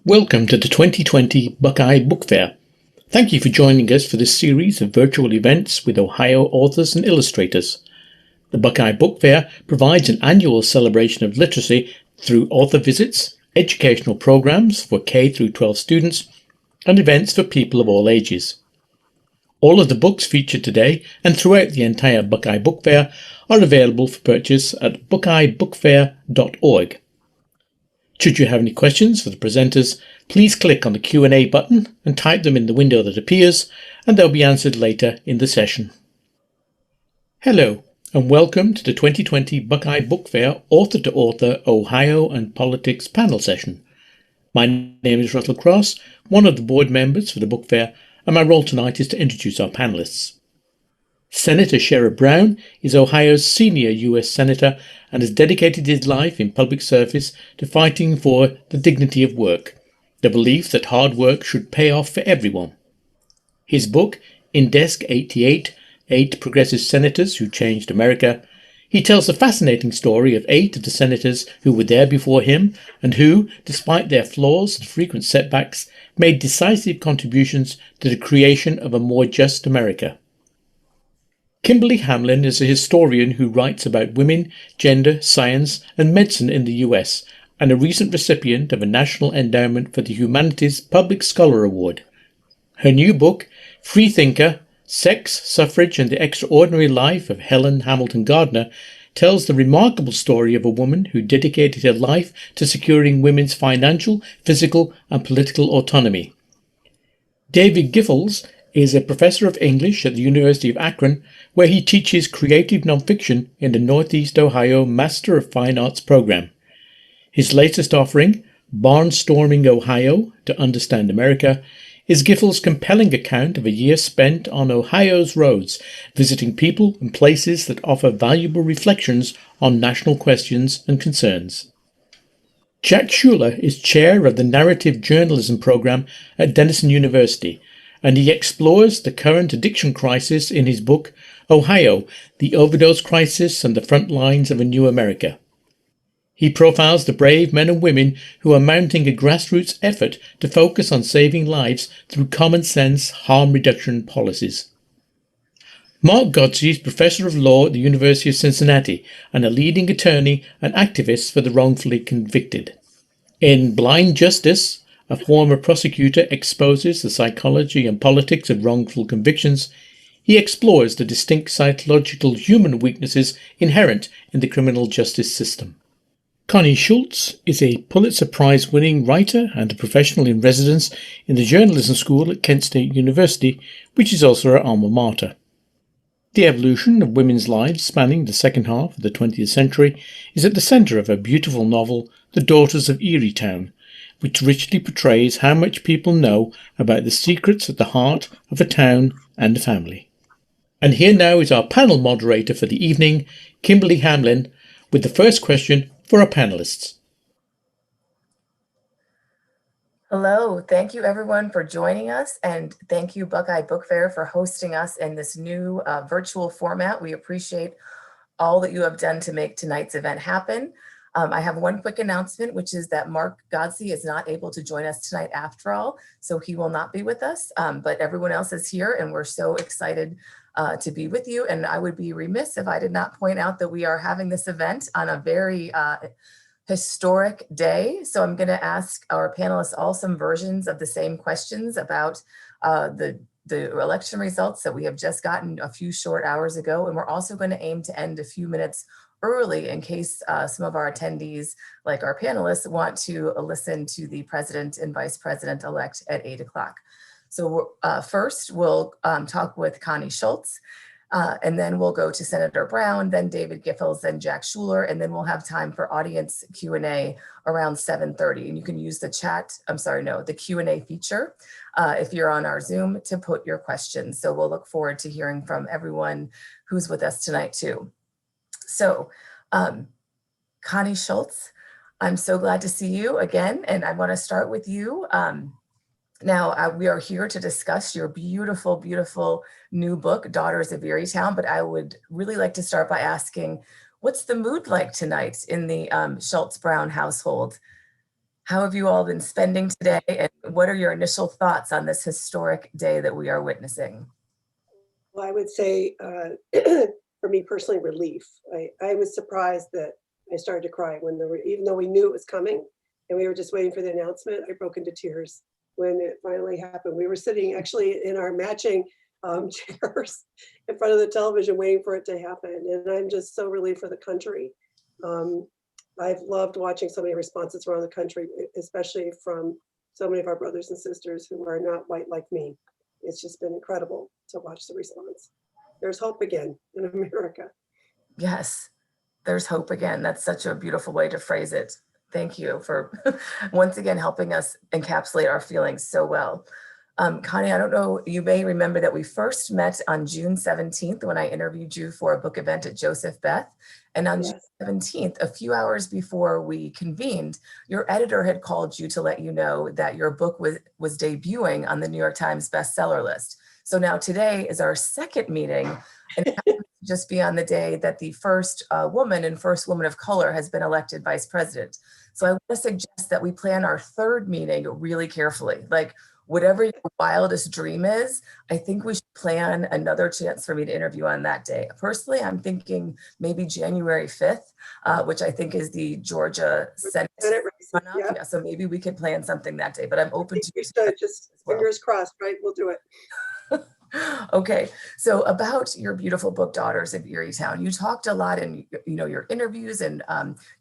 Welcome to the 2020 Buckeye Book Fair. Thank you for joining us for this series of virtual events with Ohio authors and illustrators. The Buckeye Book Fair provides an annual celebration of literacy through author visits, educational programs for K through 12 students, and events for people of all ages. All of the books featured today and throughout the entire Buckeye Book Fair are available for purchase at buckeyebookfair.org. Should you have any questions for the presenters, please click on the Q&A button and type them in the window that appears, and they'll be answered later in the session. Hello, and welcome to the 2020 Buckeye Book Fair Author-to-Author Ohio and Politics panel session. My name is Russell Cross, one of the board members for the book fair, and my role tonight is to introduce our panelists. Senator Sherrod Brown is Ohio's senior U.S. Senator and has dedicated his life in public service to fighting for the dignity of work, the belief that hard work should pay off for everyone. His book, In Desk 88, 8 Progressive Senators Who Changed America, he tells the fascinating story of 8 of the senators who were there before him and who, despite their flaws and frequent setbacks, made decisive contributions to the creation of a more just America. Kimberly Hamlin is a historian who writes about women, gender, science, and medicine in the U.S., and a recent recipient of a National Endowment for the Humanities Public Scholar Award. Her new book, Freethinker: Sex, Suffrage, and the Extraordinary Life of Helen Hamilton Gardner, tells the remarkable story of a woman who dedicated her life to securing women's financial, physical, and political autonomy. David Giffels is a professor of English at the University of Akron, where he teaches creative nonfiction in the Northeast Ohio Master of Fine Arts program. His latest offering, Barnstorming Ohio to Understand America, is Giffels' compelling account of a year spent on Ohio's roads, visiting people and places that offer valuable reflections on national questions and concerns. Jack Shuler is chair of the Narrative Journalism program at Denison University, and he explores the current addiction crisis in his book, Ohio, the Overdose Crisis and the Front Lines of a New America. He profiles the brave men and women who are mounting a grassroots effort to focus on saving lives through common-sense harm reduction policies. Mark Godsey is Professor of Law at the University of Cincinnati and a leading attorney and activist for the wrongfully convicted. In Blind Justice, a former prosecutor exposes the psychology and politics of wrongful convictions. He explores the distinct psychological human weaknesses inherent in the criminal justice system. Connie Schultz is a Pulitzer Prize-winning writer and a professional in residence in the journalism school at Kent State University, which is also her alma mater. The evolution of women's lives spanning the second half of the 20th century is at the centre of her beautiful novel, The Daughters of Eerietown, which richly portrays how much people know about the secrets at the heart of a town and a family. And here now is our panel moderator for the evening, Kimberly Hamlin, with the first question for our panelists. Hello, thank you everyone for joining us, and thank you Buckeye Book Fair for hosting us in this new virtual format. We appreciate all that you have done to make tonight's event happen. I have one quick announcement, which is that Mark Godsey is not able to join us tonight after all, so he will not be with us, but everyone else is here, and we're so excited to be with you. And I would be remiss if I did not point out that we are having this event on a very historic day. So I'm going to ask our panelists all some versions of the same questions about the election results that we have just gotten a few short hours ago. And we're also going to aim to end a few minutes early in case some of our attendees, like our panelists, want to listen to the president and vice president-elect at 8 o'clock. So first, we'll talk with Connie Schultz, and then we'll go to Senator Brown, then David Giffels, then Jack Shuler, and then we'll have time for audience Q&A around 7:30. And you can use the the Q&A feature if you're on our Zoom to put your questions. So we'll look forward to hearing from everyone who's with us tonight too. So Connie Schultz, I'm so glad to see you again, and I want to start with you. Now, we are here to discuss your beautiful, beautiful new book, Daughters of Eerietown, but I would really like to start by asking, what's the mood like tonight in the Schultz-Brown household? How have you all been spending today, and what are your initial thoughts on this historic day that we are witnessing? Well, I would say, for me personally, relief. I was surprised that I started to cry when even though we knew it was coming and we were just waiting for the announcement, I broke into tears when it finally happened. We were sitting actually in our matching chairs in front of the television waiting for it to happen. And I'm just so relieved for the country. I've loved watching so many responses around the country, especially from so many of our brothers and sisters who are not white like me. It's just been incredible to watch the response. There's hope again in America. Yes, there's hope again. That's such a beautiful way to phrase it. Thank you for once again helping us encapsulate our feelings so well. Connie, I don't know, you may remember that we first met on June 17th when I interviewed you for a book event at Joseph Beth. And on June 17th, a few hours before we convened, your editor had called you to let you know that your book was debuting on the New York Times bestseller list. So now today is our second meeting, and it happens to just be on the day that the first woman and first woman of color has been elected vice president. So I want to suggest that we plan our third meeting really carefully. Like, whatever your wildest dream is, I think we should plan another chance for me to interview on that day. Personally, I'm thinking maybe January 5th, which I think is the Georgia Senate runoff. Yeah, so maybe we could plan something that day, but I'm open to just fingers crossed, right? We'll do it. Okay, so about your beautiful book, Daughters of Erie-Town, you talked a lot in your interviews and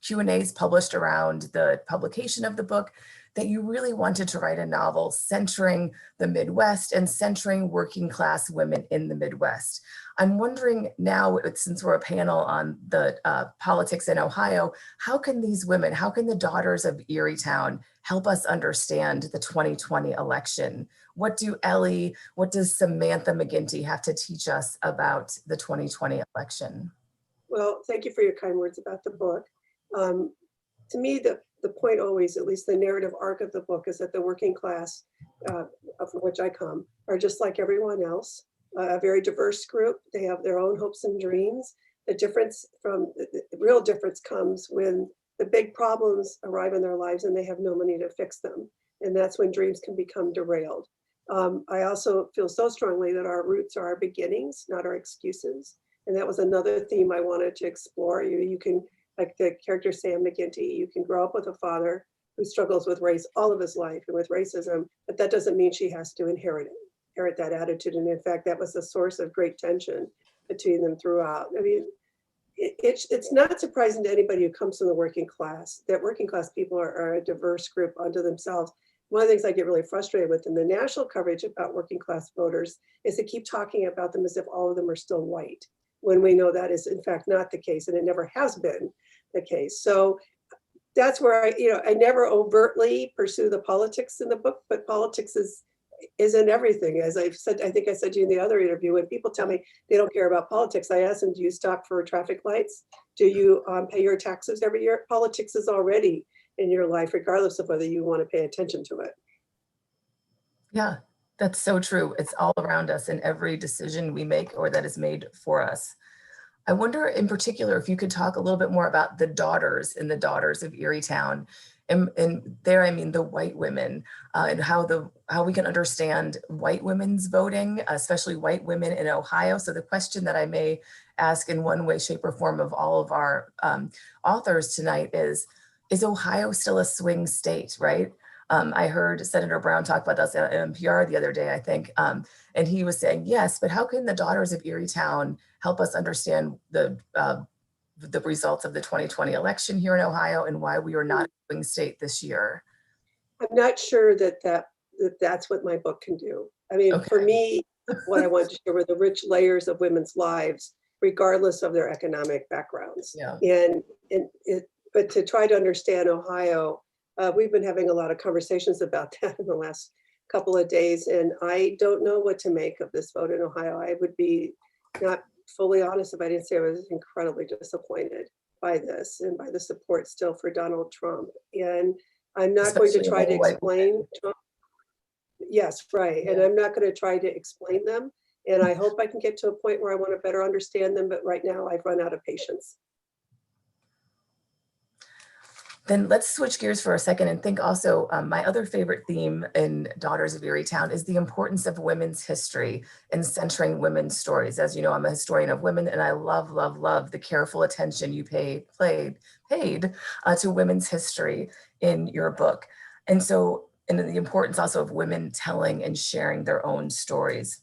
Q&As published around the publication of the book that you really wanted to write a novel centering the Midwest and centering working class women in the Midwest. I'm wondering now, since we're a panel on the politics in Ohio, how can these women, how can the Daughters of Erie-Town help us understand the 2020 election? What does Samantha McGinty have to teach us about the 2020 election? Well, thank you for your kind words about the book. To me, the point always, at least the narrative arc of the book, is that the working class, from which I come, are just like everyone else, a very diverse group. They have their own hopes and dreams. The real difference comes when the big problems arrive in their lives and they have no money to fix them. And that's when dreams can become derailed. I also feel so strongly that our roots are our beginnings, not our excuses. And that was another theme I wanted to explore. You can, like the character Sam McGinty, you can grow up with a father who struggles with race all of his life and with racism, but that doesn't mean she has to inherit that attitude. And in fact, that was a source of great tension between them throughout. I mean, it's not surprising to anybody who comes from the working class that working class people are a diverse group unto themselves. One of the things I get really frustrated with in the national coverage about working class voters is to keep talking about them as if all of them are still white, when we know that is in fact not the case, and it never has been the case. So that's where I never overtly pursue the politics in the book, but politics is in everything. As I've said, I think I said to you in the other interview, when people tell me they don't care about politics, I ask them, do you stop for traffic lights? Do you pay your taxes every year? Politics is already in your life, regardless of whether you want to pay attention to it. Yeah, that's so true. It's all around us in every decision we make or that is made for us. I wonder in particular if you could talk a little bit more about the daughters and the Daughters of Erie-Town. And there, I mean, the white women and how we can understand white women's voting, especially white women in Ohio. So the question that I may ask in one way, shape, or form of all of our authors tonight is Ohio still a swing state, right? I heard Senator Brown talk about this at NPR the other day, I think, and he was saying, yes, but how can the Daughters of Erie-Town help us understand the results of the 2020 election here in Ohio and why we are not a swing state this year? I'm not sure that's what my book can do. I mean, for me, what I wanted to share were the rich layers of women's lives, regardless of their economic backgrounds. Yeah. But to try to understand Ohio, we've been having a lot of conversations about that in the last couple of days, and I don't know what to make of this vote in Ohio. I would be not fully honest if I didn't say I was incredibly disappointed by this and by the support still for Donald Trump. And I'm not going to try to explain Trump. Yes, right. Yeah. And I'm not going to try to explain them. And I hope I can get to a point where I want to better understand them. But right now I've run out of patience. Then let's switch gears for a second and think also, my other favorite theme in Daughters of Erie-Town is the importance of women's history and centering women's stories. As you know, I'm a historian of women, and I love, love, love the careful attention you paid to women's history in your book. And so, and the importance also of women telling and sharing their own stories.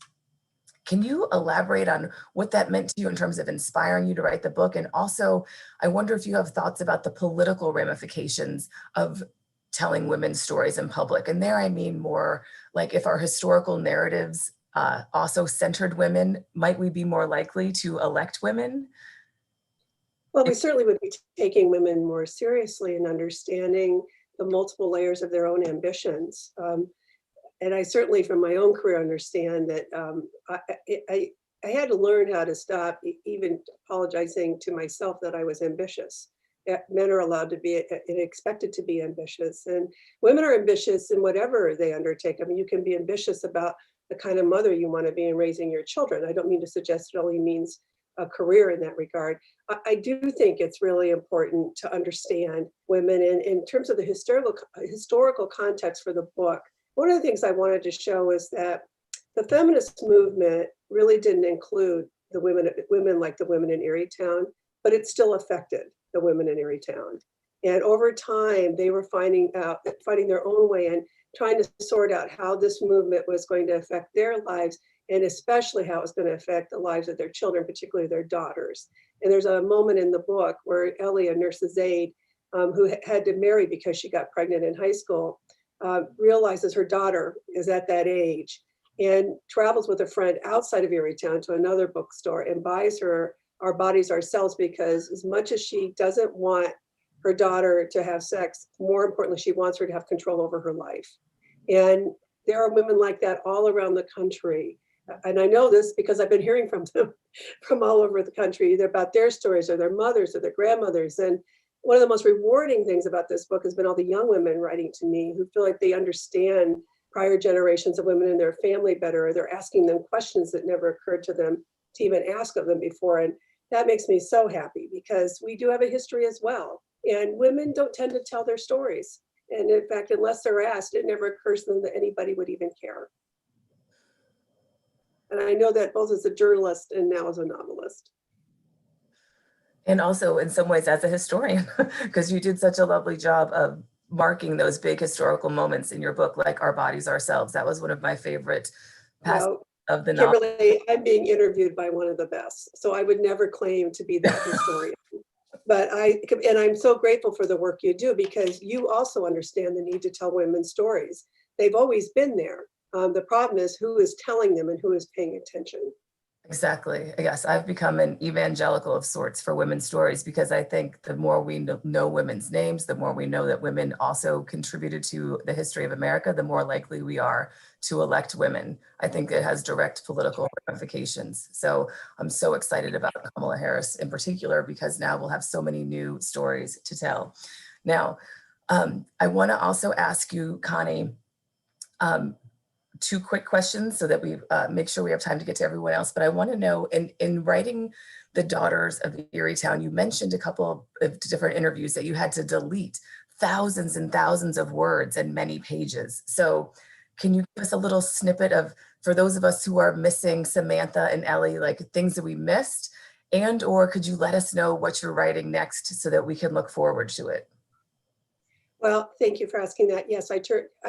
Can you elaborate on what that meant to you in terms of inspiring you to write the book? And also, I wonder if you have thoughts about the political ramifications of telling women's stories in public. And there I mean more like if our historical narratives also centered women, might we be more likely to elect women? Well, we certainly would be taking women more seriously and understanding the multiple layers of their own ambitions. And I certainly, from my own career, understand that I had to learn how to stop even apologizing to myself that I was ambitious. Men are allowed to be and expected to be ambitious, and women are ambitious in whatever they undertake. I mean, you can be ambitious about the kind of mother you want to be in raising your children. I don't mean to suggest it only means a career in that regard. I do think it's really important to understand women in terms of the historical context for the book. One of the things I wanted to show is that the feminist movement really didn't include the women like the women in Erie-Town, but it still affected the women in Erie-Town. And over time, they were finding their own way and trying to sort out how this movement was going to affect their lives, and especially how it was going to affect the lives of their children, particularly their daughters. And there's a moment in the book where Ellie, a nurse's aide, who had to marry because she got pregnant in high school, realizes her daughter is at that age and travels with a friend outside of Erie-Town to another bookstore and buys her Our Bodies, Ourselves, because as much as she doesn't want her daughter to have sex, more importantly, she wants her to have control over her life. And there are women like that all around the country. And I know this because I've been hearing from them from all over the country, either about their stories or their mothers or their grandmothers. And one of the most rewarding things about this book has been all the young women writing to me who feel like they understand prior generations of women in their family better, or they're asking them questions that never occurred to them to even ask of them before. And that makes me so happy because we do have a history as well. And women don't tend to tell their stories. And in fact, unless they're asked, it never occurs to them that anybody would even care. And I know that both as a journalist and now as a novelist. And also in some ways as a historian, because you did such a lovely job of marking those big historical moments in your book, like Our Bodies, Ourselves. That was one of my favorite passages of the novel. Kimberly, I'm being interviewed by one of the best, so I would never claim to be that historian. But I'm so grateful for the work you do because you also understand the need to tell women's stories. They've always been there. The problem is who is telling them and who is paying attention. Exactly. Yes, I've become an evangelical of sorts for women's stories because I think the more we know women's names, the more we know that women also contributed to the history of America, the more likely we are to elect women. I think it has direct political ramifications. So I'm so excited about Kamala Harris in particular because now we'll have so many new stories to tell. Now, I want to also ask you, Connie, two quick questions so that we make sure we have time to get to everyone else. But I want to know, in writing The Daughters of Erie-Town, you mentioned a couple of different interviews that you had to delete thousands and thousands of words and many pages. So can you give us a little snippet of, for those of us who are missing Samantha and Ellie, like things that we missed, and or could you let us know what you're writing next so that we can look forward to it? Well, thank you for asking that. Yes, I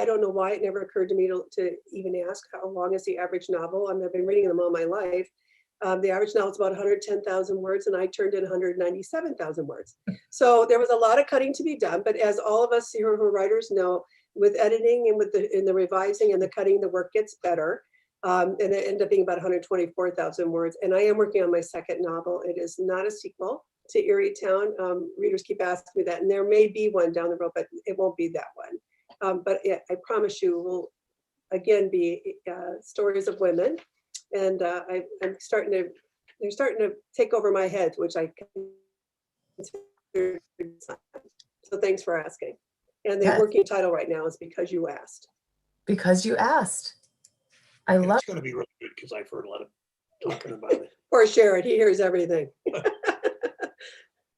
don't know why it never occurred to me to even ask how long is the average novel. I've been reading them all my life. The average novel is about 110,000 words, and I turned in 197,000 words. So there was a lot of cutting to be done. But as all of us here who are writers know, with editing and with the revising and the cutting, the work gets better. And it ended up being about 124,000 words. And I am working on my second novel. It is not a sequel to Erie-Town. Readers keep asking me that, and there may be one down the road, but it won't be that one. But I promise you will again be stories of women, and they're starting to take over my head, which I consider. So thanks for asking. And the working title right now is Because You Asked. Because You Asked. I love. It's going to be really good because I've heard a lot of talking about it. Poor Sherrod, he hears everything.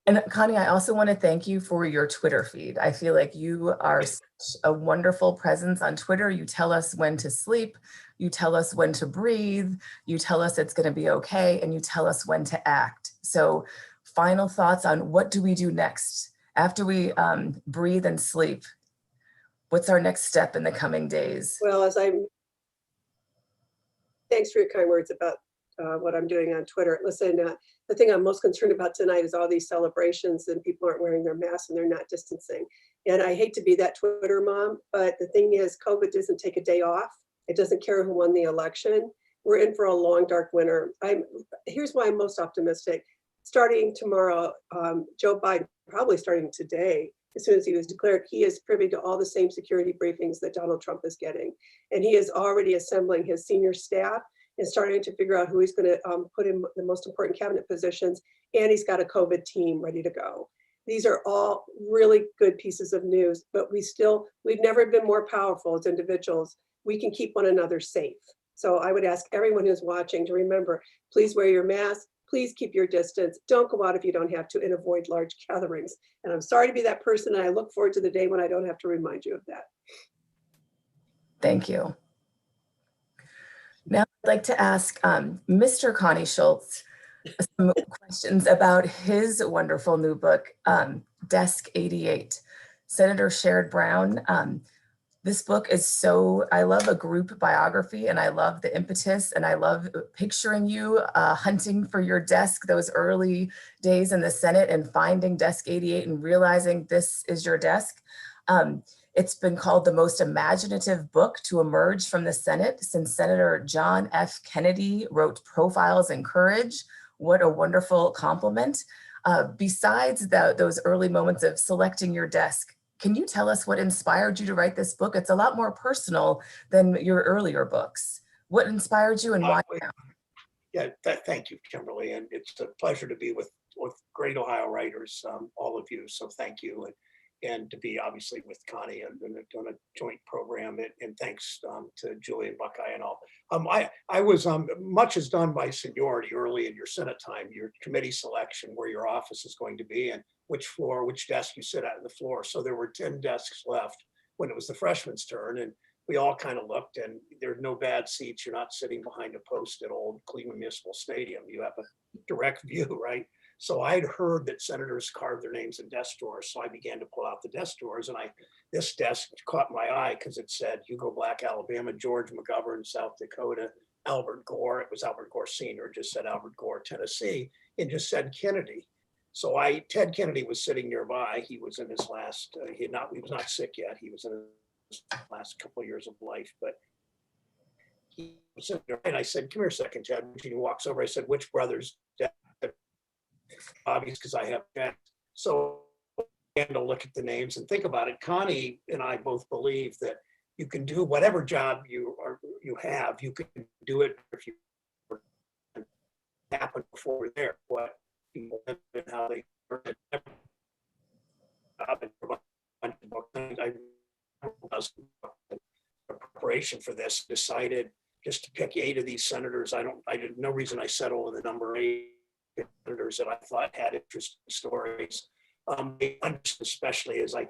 And Connie, I also want to thank you for your Twitter feed. I feel like you are such a wonderful presence on Twitter. You tell us when to sleep, you tell us when to breathe, you tell us it's going to be okay, and you tell us when to act. So final thoughts on what do we do next after we breathe and sleep? What's our next step in the coming days? Well, thanks for your kind words about what I'm doing on Twitter. Listen, the thing I'm most concerned about tonight is all these celebrations and people aren't wearing their masks and they're not distancing. And I hate to be that Twitter mom, but the thing is, COVID doesn't take a day off. It doesn't care who won the election. We're in for a long, dark winter. Here's why I'm most optimistic. Starting tomorrow, Joe Biden, probably starting today, as soon as he was declared, he is privy to all the same security briefings that Donald Trump is getting. And he is already assembling his senior staff and starting to figure out who he's going to put in the most important cabinet positions. And he's got a COVID team ready to go. These are all really good pieces of news, but we've never been more powerful as individuals. We can keep one another safe. So I would ask everyone who's watching to remember, please wear your mask. Please keep your distance. Don't go out if you don't have to, and avoid large gatherings. And I'm sorry to be that person. And I look forward to the day when I don't have to remind you of that. Thank you. Now I'd like to ask Mr. Connie Schultz some questions about his wonderful new book, Desk 88. Senator Sherrod Brown. This book is I love a group biography, and I love the impetus, and I love picturing you hunting for your desk those early days in the Senate and finding Desk 88 and realizing this is your desk. It's been called the most imaginative book to emerge from the Senate since Senator John F. Kennedy wrote Profiles in Courage. What a wonderful compliment. Besides those early moments of selecting your desk, can you tell us what inspired you to write this book? It's a lot more personal than your earlier books. What inspired you and why now? Yeah, thank you, Kimberly. And it's a pleasure to be with great Ohio writers, all of you. So thank you. And to be obviously with Connie and on a joint program. And thanks to Julie and Buckeye and all. I was, much is done by seniority early in your Senate time, your committee selection, where your office is going to be and which floor, which desk you sit at on the floor. So there were 10 desks left when it was the freshman's turn. And we all kind of looked, and there's no bad seats. You're not sitting behind a post at old Cleveland Municipal Stadium. You have a direct view, right? So I'd heard that senators carved their names in desk drawers. So I began to pull out the desk drawers, and this desk caught my eye because it said Hugo Black, Alabama, George McGovern, South Dakota, Albert Gore. It was Albert Gore Sr., just said Albert Gore, Tennessee, and just said Kennedy. So Ted Kennedy was sitting nearby. He was in his last, he was not sick yet. He was in his last couple of years of life, but he was sitting there. And I said, come here a second, Ted. And he walks over. I said, which brother's dead? Obvious, because I have dead. So I began to look at the names and think about it. Connie and I both believe that you can do whatever job you have. You can do it if you happen before we're there. What people live and how they preparation for this decided just to pick 8 of these senators. I did no reason I settled on the number 8 senators that I thought had interesting stories. Especially as I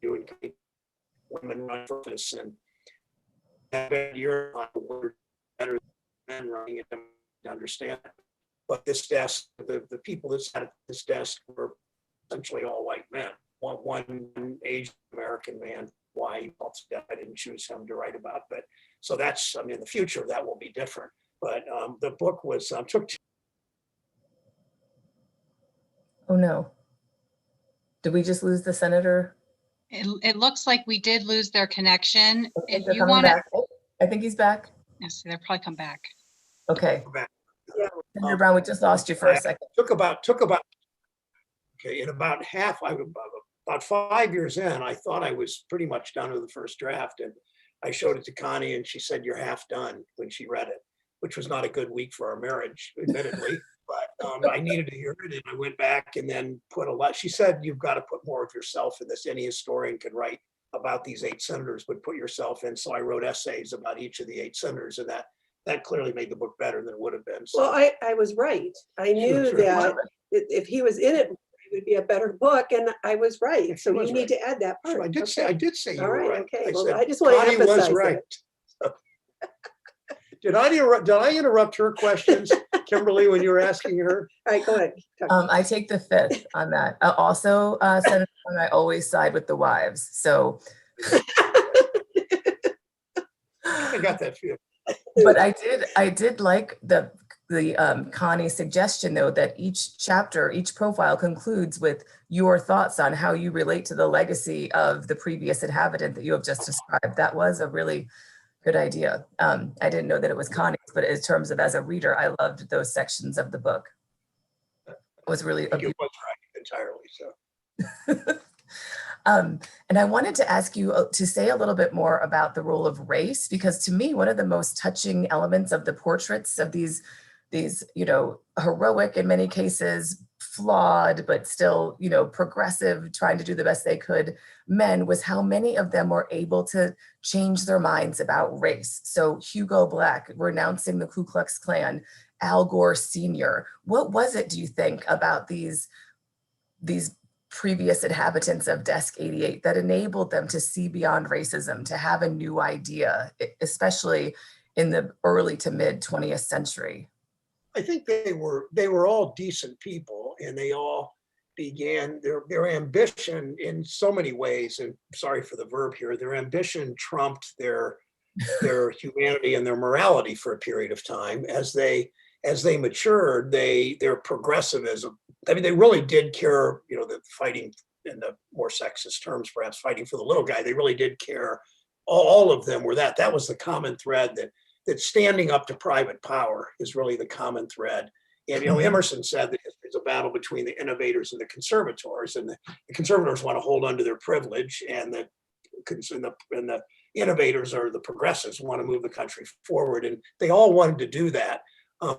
do in women run for this, and you're better than running it to understand it. But this desk, the people that sat at this desk were essentially all white men. One Asian American man, why I didn't choose him to write about. But so that's, in the future that will be different. But the book was took. Oh no. Did we just lose the senator? It looks like we did lose their connection. If you want to, I think he's back. yes, they'll probably come back. Okay. Yeah. Senator Brown, we just lost you for a second. Took about okay, in about 5 years in, I thought I was pretty much done with the first draft, and I showed it to Connie, and she said, "You're half done," when she read it, which was not a good week for our marriage, admittedly. But I needed to hear it, and I went back and then put a lot. She said, "You've got to put more of yourself in this. Any historian can write about these 8 senators, but put yourself in." So I wrote essays about each of the 8 senators, and that clearly made the book better than it would have been. So. Well, I was right. I knew that if he was in it, would be a better book, and I was right. So was you need to add that part. I did say you All were right, right. okay. I Well, said I just want to Connie was emphasize right. that. Did I interrupt her questions, Kimberly, when you were asking her? All right, go ahead. I take the fifth on that. Also, Senator, I always side with the wives. So, I got that feeling. but I did like the Connie suggestion though, that each chapter, each profile concludes with your thoughts on how you relate to the legacy of the previous inhabitant that you have just described. That was a really good idea. I didn't know that it was Connie's, but in terms of as a reader, I loved those sections of the book. It was really I think it was right entirely. So and I wanted to ask you to say a little bit more about the role of race, because to me, one of the most touching elements of the portraits of these, heroic in many cases, flawed, but still, progressive, trying to do the best they could men, was how many of them were able to change their minds about race. So Hugo Black renouncing the Ku Klux Klan, Al Gore Sr. What was it, do you think, about these previous inhabitants of Desk 88 that enabled them to see beyond racism, to have a new idea, especially in the early to mid 20th century? I think they were all decent people, and they all began their ambition in so many ways. And sorry for the verb here, their ambition trumped their humanity and their morality for a period of time. As they matured, their progressivism. I mean, they really did care. The fighting, in the more sexist terms, perhaps fighting for the little guy. They really did care. All of them were that. That was the common thread. That standing up to private power is really the common thread. And Emerson said that it's a battle between the innovators and the conservators, and the conservators want to hold on to their privilege, and the innovators, or the progressives, want to move the country forward. And they all wanted to do that.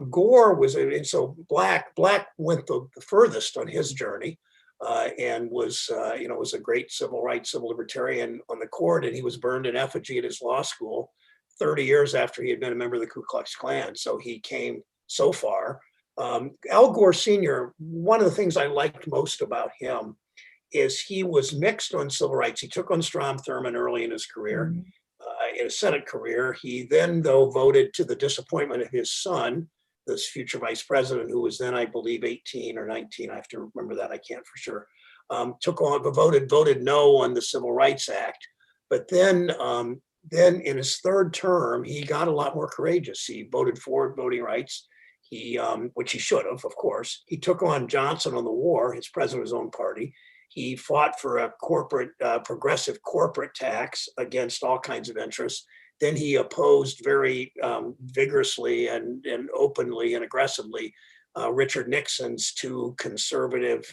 Gore was, and so Black went the furthest on his journey, and was a great civil libertarian on the court, and he was burned in effigy at his law school 30 years after he had been a member of the Ku Klux Klan. So he came so far. Al Gore Sr., one of the things I liked most about him is he was mixed on civil rights. He took on Strom Thurmond early in his career, in his Senate career. He then, though, voted, to the disappointment of his son, this future vice president, who was then, I believe, 18 or 19. I have to remember that. I can't for sure. Voted no on the Civil Rights Act. But then in his third term, he got a lot more courageous. He voted for voting rights. Which he should have, of course. He took on Johnson on the war, his president of his own party. He fought for a progressive corporate tax against all kinds of interests. Then he opposed very vigorously and openly and aggressively Richard Nixon's two conservative,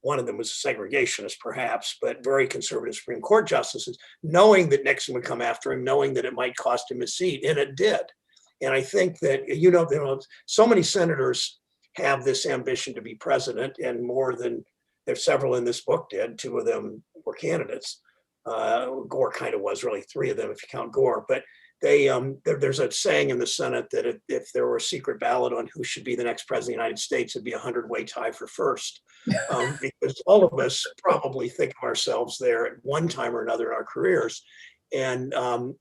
one of them was a segregationist perhaps, but very conservative Supreme Court justices, knowing that Nixon would come after him, knowing that it might cost him his seat, and it did. And I think that, so many senators have this ambition to be president, and more than there's several in this book did. Two of them were candidates. Gore kind of was, really three of them if you count Gore. But there's a saying in the Senate that if there were a secret ballot on who should be the next president of the United States, it'd be a 100-way tie for first. Because all of us probably think of ourselves there at one time or another in our careers. And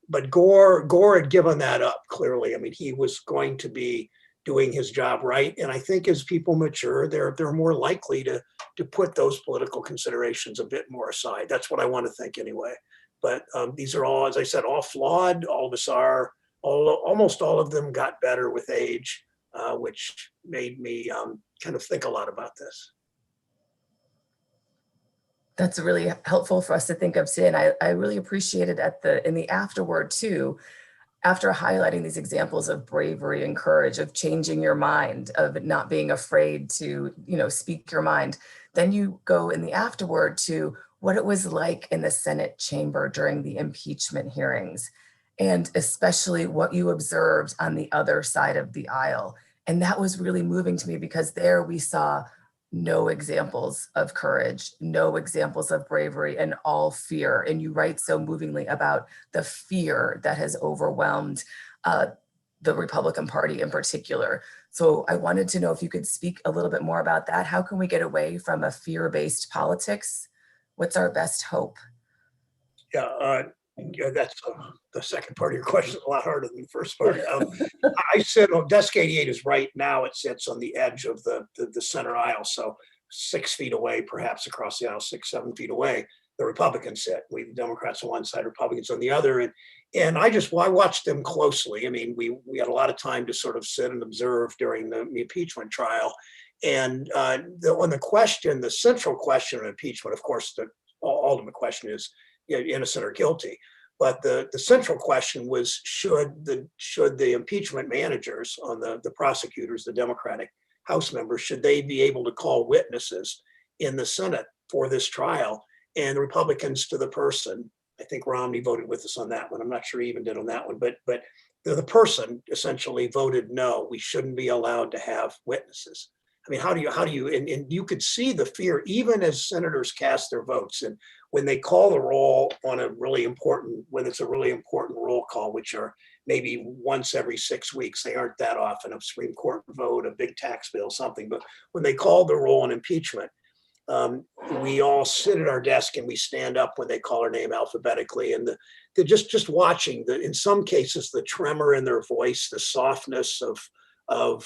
but Gore had given that up clearly. I mean, he was going to be doing his job right. And I think as people mature, they're more likely to put those political considerations a bit more aside. That's what I want to think anyway. But these are all, as I said, all flawed. All of us are. Almost all of them got better with age, which made me kind of think a lot about this. That's really helpful for us to think of today. And I really appreciate it in the afterword too, after highlighting these examples of bravery and courage, of changing your mind, of not being afraid to, speak your mind. Then you go in the afterword to what it was like in the Senate chamber during the impeachment hearings, and especially what you observed on the other side of the aisle. And that was really moving to me, because there we saw no examples of courage, no examples of bravery, and all fear. And you write so movingly about the fear that has overwhelmed the Republican Party in particular. So I wanted to know if you could speak a little bit more about that. How can we get away from a fear-based politics? What's our best hope? Yeah, that's the second part of your question is a lot harder than the first part. I said, desk 88 is right now. It sits on the edge of the center aisle, so 6 feet away, perhaps across the aisle, 6, 7 feet away. The Republicans sit. We the Democrats on one side, Republicans on the other, and I watched them closely. I mean, we had a lot of time to sort of sit and observe during the impeachment trial, and on the question, the central question of impeachment, of course, the ultimate question is, innocent or guilty. But the central question was, should the impeachment managers on the prosecutors, the Democratic House members, should they be able to call witnesses in the Senate for this trial? And the Republicans to the person, I think Romney voted with us on that one. I'm not sure he even did on that one, but the person essentially voted no, we shouldn't be allowed to have witnesses. I mean, how do you, and you could see the fear even as senators cast their votes. And when they call the roll on when it's a really important roll call, which are maybe once every 6 weeks, they aren't that often, a Supreme Court vote, a big tax bill, something. But when they call the roll on impeachment, we all sit at our desk and we stand up when they call our name alphabetically. And they're just watching in some cases, the tremor in their voice, the softness of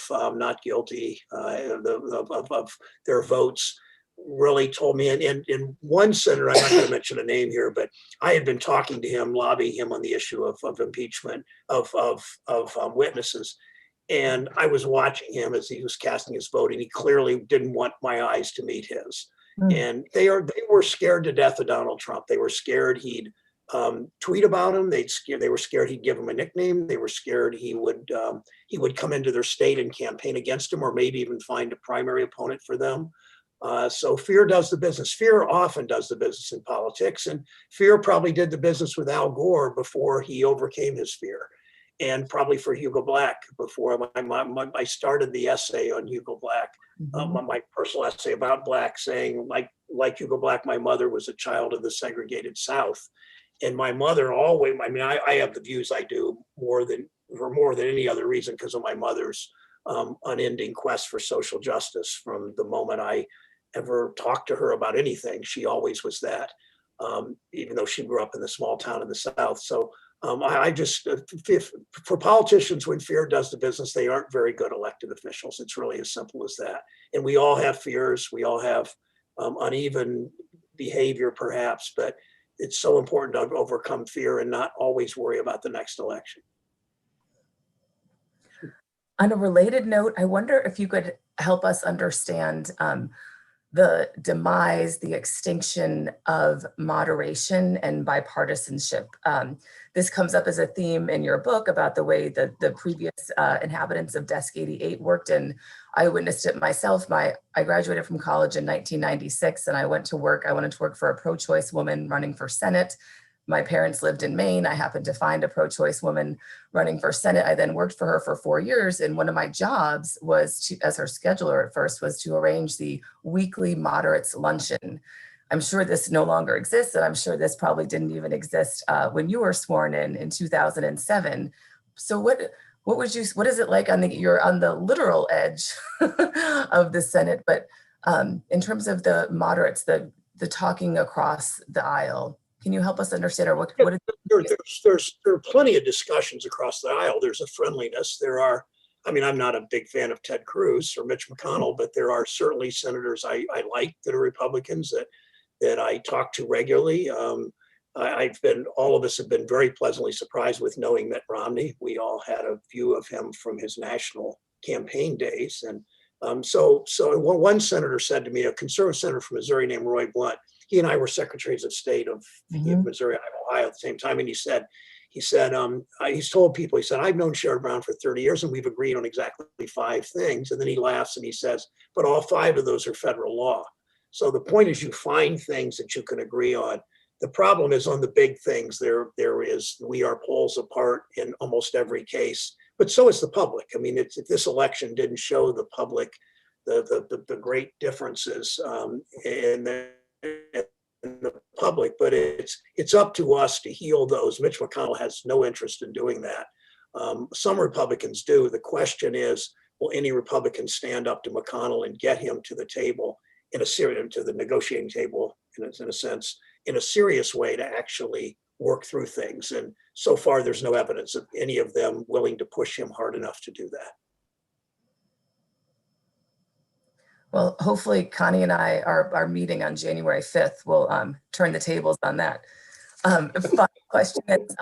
not guilty, of their votes really told me. And one senator, I'm not going to mention a name here, but I had been talking to him, lobbying him on the issue of impeachment of witnesses. And I was watching him as he was casting his vote, and he clearly didn't want my eyes to meet his. And they were scared to death of Donald Trump. They were scared he'd tweet about him. They were scared he'd give him a nickname. They were scared he would come into their state and campaign against him, or maybe even find a primary opponent for them. So fear does the business. Fear often does the business in politics, and fear probably did the business with Al Gore before he overcame his fear, and probably for Hugo Black before I started the essay on Hugo Black, my personal essay about Black, saying like Hugo Black, my mother was a child of the segregated South. And my mother always, I have the views I do for more than any other reason because of my mother's unending quest for social justice. From the moment I ever talked to her about anything, she always was that, even though she grew up in the small town in the South. So for politicians, when fear does the business, they aren't very good elected officials. It's really as simple as that. And we all have fears. We all have uneven behavior, perhaps, but it's so important to overcome fear and not always worry about the next election. On a related note, I wonder if you could help us understand the demise, the extinction of moderation and bipartisanship. This comes up as a theme in your book about the way that the previous inhabitants of Desk 88 worked, and I witnessed it myself. I graduated from college in 1996, and I wanted to work for a pro-choice woman running for Senate. My parents lived in Maine. I happened to find a pro-choice woman running for Senate. I then worked for her for 4 years. And one of my jobs was as her scheduler at first, was to arrange the weekly moderates luncheon. I'm sure this no longer exists. And I'm sure this probably didn't even exist when you were sworn in 2007. So what is it like you're on the literal edge of the Senate, but in terms of the moderates, the talking across the aisle, can you help us understand, or what is there are plenty of discussions across the aisle. There's a friendliness. I'm not a big fan of Ted Cruz or Mitch McConnell, but there are certainly senators I like that are Republicans that I talk to regularly. All of us have been very pleasantly surprised with knowing Mitt Romney. We all had a view of him from his national campaign days. And so one senator said to me, a conservative senator from Missouri named Roy Blunt, he and I were secretaries of state of Missouri and Ohio at the same time. And he said, he's told people, he said, I've known Sherrod Brown for 30 years and we've agreed on exactly 5 things. And then he laughs and he says, but all 5 of those are federal law. So the point is you find things that you can agree on. The problem is on the big things, we are poles apart in almost every case, but so is the public. I mean, if this election didn't show the public the great differences in the public, but it's up to us to heal those. Mitch McConnell has no interest in doing that. Some Republicans do. The question is, will any Republican stand up to McConnell and get him to the table to the negotiating table, in a sense, in a serious way to actually work through things? And so far, there's no evidence of any of them willing to push him hard enough to do that. Well, hopefully Connie and I, our meeting on January 5th will turn the tables on that. Final question that's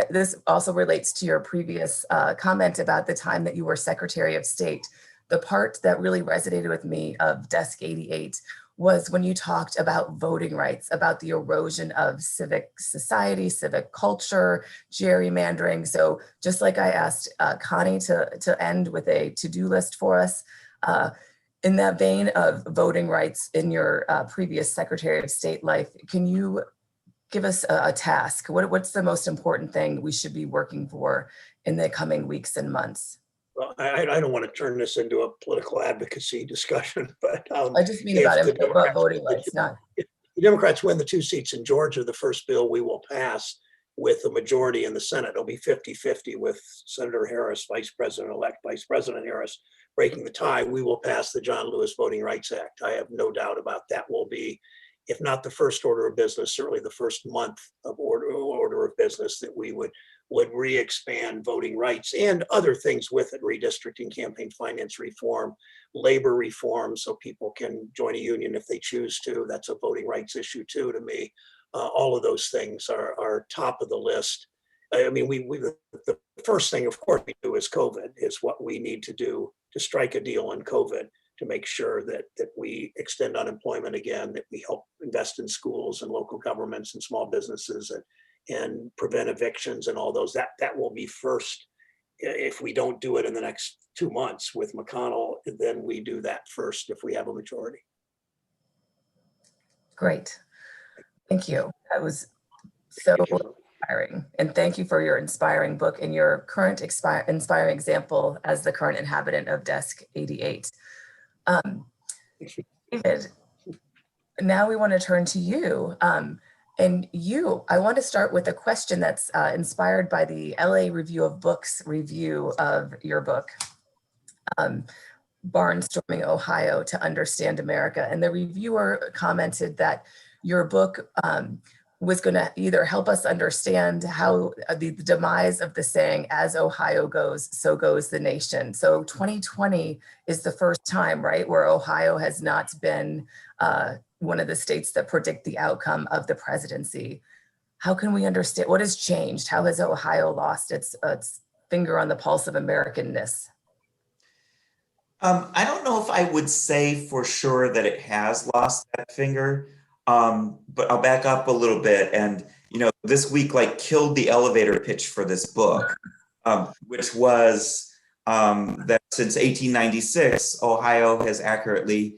this also relates to your previous comment about the time that you were Secretary of State. The part that really resonated with me of Desk 88 was when you talked about voting rights, about the erosion of civic society, civic culture, gerrymandering. So just like I asked Connie to end with a to-do list for us, in that vein of voting rights in your previous Secretary of State life, can you give us a task? What's the most important thing we should be working for in the coming weeks and months? Well, I don't want to turn this into a political advocacy discussion, but I just mean if about the Democrats voting rights, not. if the Democrats win the 2 seats in Georgia, the first bill we will pass with a majority in the Senate. It'll be 50-50 with Senator Harris, Vice President-elect Vice President Harris, breaking the tie. We will pass the John Lewis Voting Rights Act. I have no doubt about that. Will be, if not the first order of business, certainly the first month of order of business that we would re-expand voting rights and other things with it: redistricting, campaign finance reform, labor reform, so people can join a union if they choose to. That's a voting rights issue too, to me. All of those things are top of the list. I mean, the first thing, of course, we do is COVID, is what we need to do to strike a deal on COVID, to make sure that we extend unemployment again, that we help invest in schools and local governments and small businesses, and prevent evictions and all those. That will be first. If we don't do it in the next 2 months with McConnell, then we do that first if we have a majority. Great. Thank you. That was so inspiring. And thank you for your inspiring book and your current inspiring example as the current inhabitant of Desk 88. David, now we want to turn to you. I want to start with a question that's inspired by the LA Review of Books review of your book, Barnstorming Ohio to Understand America. And the reviewer commented that your book was going to either help us understand how the demise of the saying, as Ohio goes, so goes the nation. So 2020 is the first time, right, where Ohio has not been one of the states that predict the outcome of the presidency. How can we understand what has changed? How has Ohio lost its finger on the pulse of Americanness? I don't know if I would say for sure that it has lost that finger. But I'll back up a little bit. And, this week killed the elevator pitch for this book, which was that since 1896, Ohio has accurately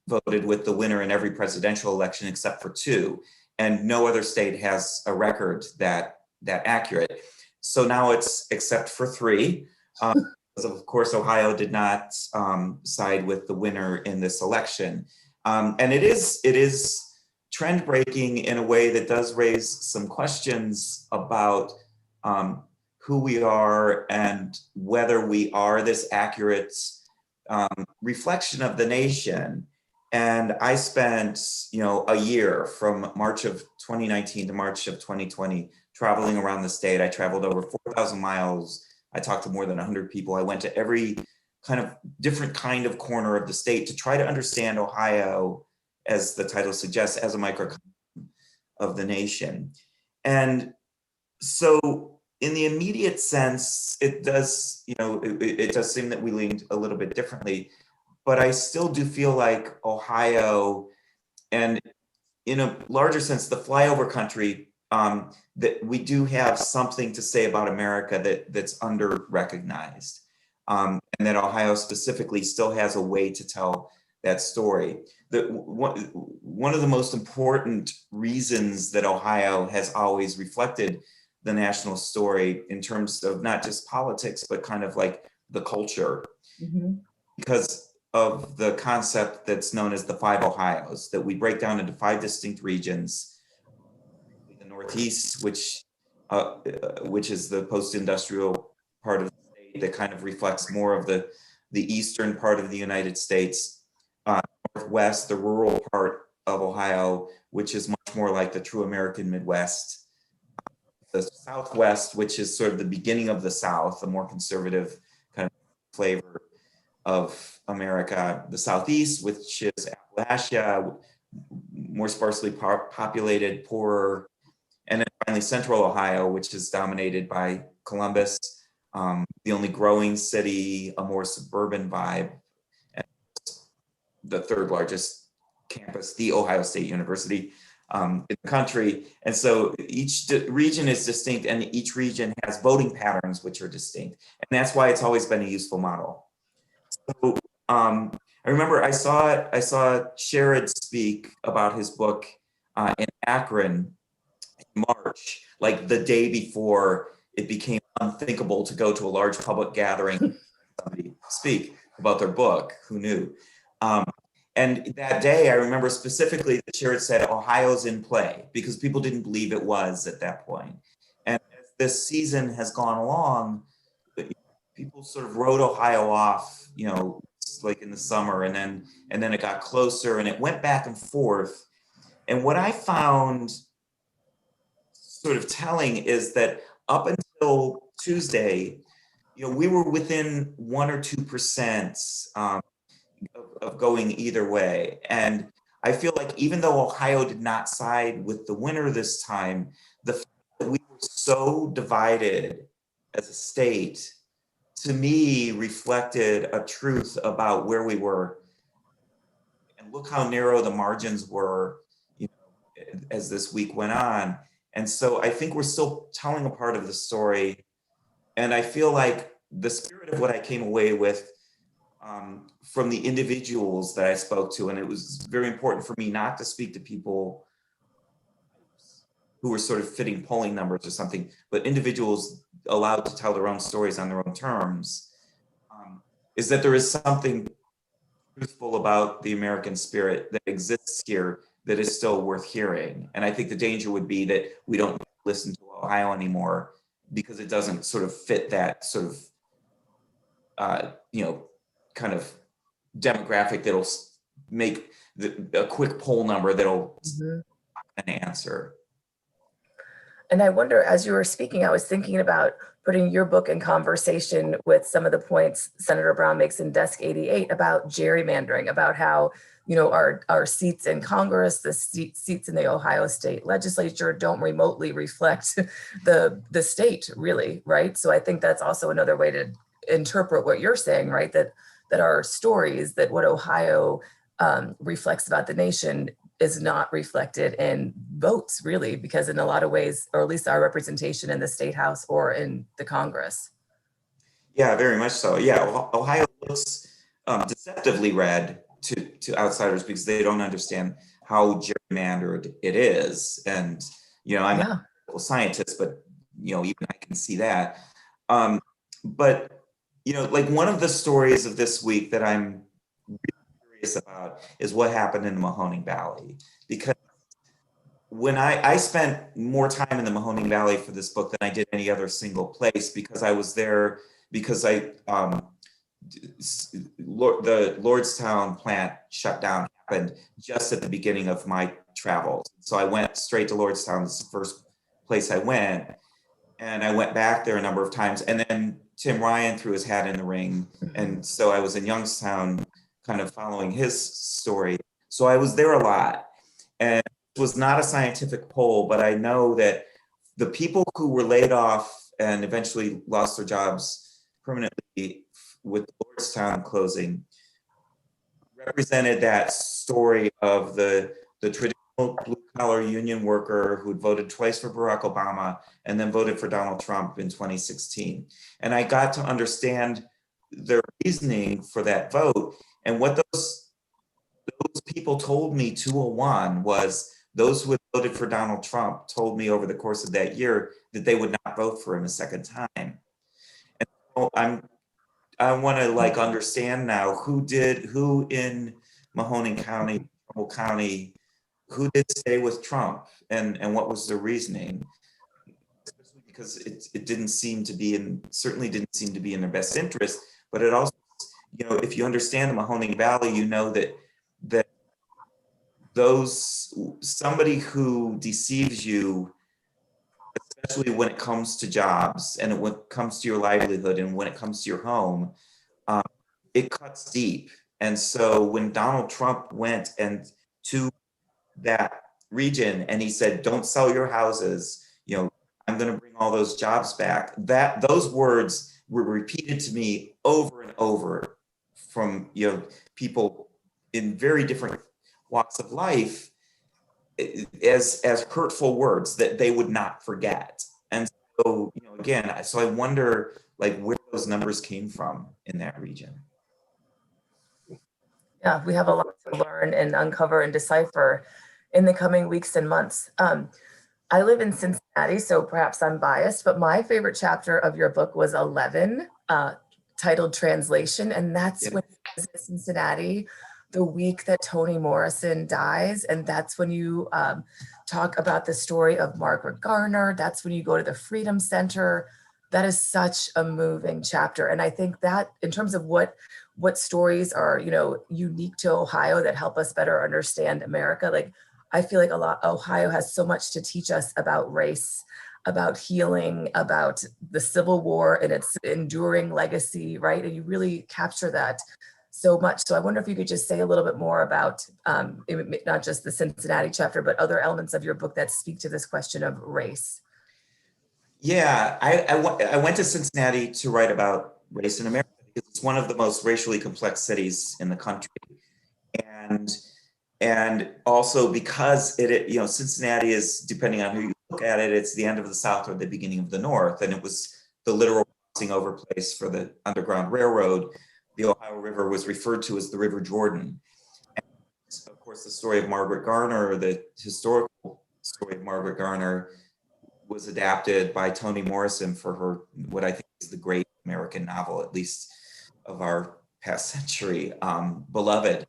voted with the winner in every presidential election except for 2. And no other state has a record that accurate. So now it's except for 3. Because of course, Ohio did not side with the winner in this election. And it is trend breaking in a way that does raise some questions about who we are and whether we are this accurate reflection of the nation. And I spent, a year from March of 2019 to March of 2020 traveling around the state. I traveled over 4,000 miles. I talked to more than 100 people. I went to every different kind of corner of the state to try to understand Ohio, as the title suggests, as a microcosm of the nation. And so in the immediate sense, it does, it does seem that we leaned a little bit differently, but I still do feel like Ohio, and in a larger sense, the flyover country, that we do have something to say about America that's under-recognized, and that Ohio specifically still has a way to tell that story. One of the most important reasons that Ohio has always reflected the national story in terms of not just politics, but the culture, because of the concept that's known as the 5 Ohios, that we break down into 5 distinct regions. The Northeast, which is the post-industrial part of the state that kind of reflects more of the eastern part of the United States. Northwest, the rural part of Ohio, which is much more like the true American Midwest. The Southwest, which is sort of the beginning of the South, the more conservative kind of flavor of America. The Southeast, which is Appalachia, more sparsely populated, poorer. And then finally Central Ohio, which is dominated by Columbus, the only growing city, a more suburban vibe, and the third largest campus, the Ohio State University in the country. And so each region is distinct, and each region has voting patterns which are distinct. And that's why it's always been a useful model. So I remember I saw Sherrod speak about his book in Akron in March, like the day before it became unthinkable to go to a large public gathering and somebody speak about their book. Who knew? And that day, I remember specifically that Sherrod said, Ohio's in play, because people didn't believe it was at that point. And as this season has gone along, people sort of wrote Ohio off, you know, like in the summer, and then it got closer, and it went back and forth. And what I found sort of telling is that up until Tuesday, you know, we were within 1 or 2% of going either way. And I feel like even though Ohio did not side with the winner this time, the fact that we were so divided as a state, to me, reflected a truth about where we were. And look how narrow the margins were, you know, as this week went on. And so I think we're still telling a part of the story. And I feel like the spirit of what I came away with from the individuals that I spoke to, and it was very important for me not to speak to people who were sort of fitting polling numbers or something, but individuals allowed to tell their own stories on their own terms, is that there is something truthful about the American spirit that exists here that is still worth hearing. And I think the danger would be that we don't listen to Ohio anymore because it doesn't sort of fit that sort of, you know, kind of demographic that'll make a quick poll number that'll an answer. And I wonder, as you were speaking, I was thinking about putting your book in conversation with some of the points Senator Brown makes in Desk 88 about gerrymandering, about how, you know, our seats in Congress, the seats in the Ohio State Legislature don't remotely reflect the state, really, right? So I think that's also another way to interpret what you're saying, right? That our stories, that what Ohio reflects about the nation is not reflected in votes, really, because in a lot of ways, or at least our representation in the State House or in the Congress. Yeah, very much so. Yeah, Ohio looks deceptively red to outsiders because they don't understand how gerrymandered it is. And, you know, I'm not a scientist, but, you know, even I can see that. But, you know, like one of the stories of this week that I'm really curious about is what happened in the Mahoning Valley, because when I spent more time in the Mahoning Valley for this book than I did any other single place, because I was there because the Lordstown plant shutdown happened just at the beginning of my travels. So I went straight to Lordstown. This is the first place I went, and I went back there a number of times, and then Tim Ryan threw his hat in the ring. And so I was in Youngstown kind of following his story. So I was there a lot. And it was not a scientific poll, but I know that the people who were laid off and eventually lost their jobs permanently with Lordstown closing represented that story of the traditional blue-collar union worker who'd voted twice for Barack Obama and then voted for Donald Trump in 2016. And I got to understand their reasoning for that vote. And what those people told me 201 was those who had voted for Donald Trump told me over the course of that year that they would not vote for him a second time. And so I want to like understand now who in Mahoning County, Trumbull County, who did stay with Trump and what was the reasoning? Especially because it didn't seem to be certainly didn't seem to be in their best interest, but it also, you know, if you understand the Mahoning Valley, you know that somebody who deceives you, especially when it comes to jobs and when it comes to your livelihood and when it comes to your home, it cuts deep. And so when Donald Trump went to that region and he said, don't sell your houses, you know, I'm going to bring all those jobs back, those words were repeated to me over and over from, you know, people in very different walks of life as hurtful words that they would not forget. And so, you know, again, so I wonder like where those numbers came from in that region. Yeah, we have a lot to learn and uncover and decipher in the coming weeks and months. I live in Cincinnati, so perhaps I'm biased, but my favorite chapter of your book was 11, titled Translation. And that's when I was in Cincinnati the week that Toni Morrison dies. And that's when you talk about the story of Margaret Garner. That's when you go to the Freedom Center. That is such a moving chapter. And I think that in terms of what stories are, you know, unique to Ohio that help us better understand America, like I feel like Ohio has so much to teach us about race, about healing, about the Civil War and its enduring legacy, right? And you really capture that so much. So I wonder if you could just say a little bit more about not just the Cincinnati chapter, but other elements of your book that speak to this question of race. Yeah, I went to Cincinnati to write about race in America because it's one of the most racially complex cities in the country. And also because you know, Cincinnati is, depending on who you look at it, it's the end of the South or the beginning of the North. And it was the literal crossing over place for the Underground Railroad. The Ohio River was referred to as the River Jordan. And of course, the story of Margaret Garner, the historical story of Margaret Garner, was adapted by Toni Morrison for her, what I think is the great American novel, at least of our past century, Beloved.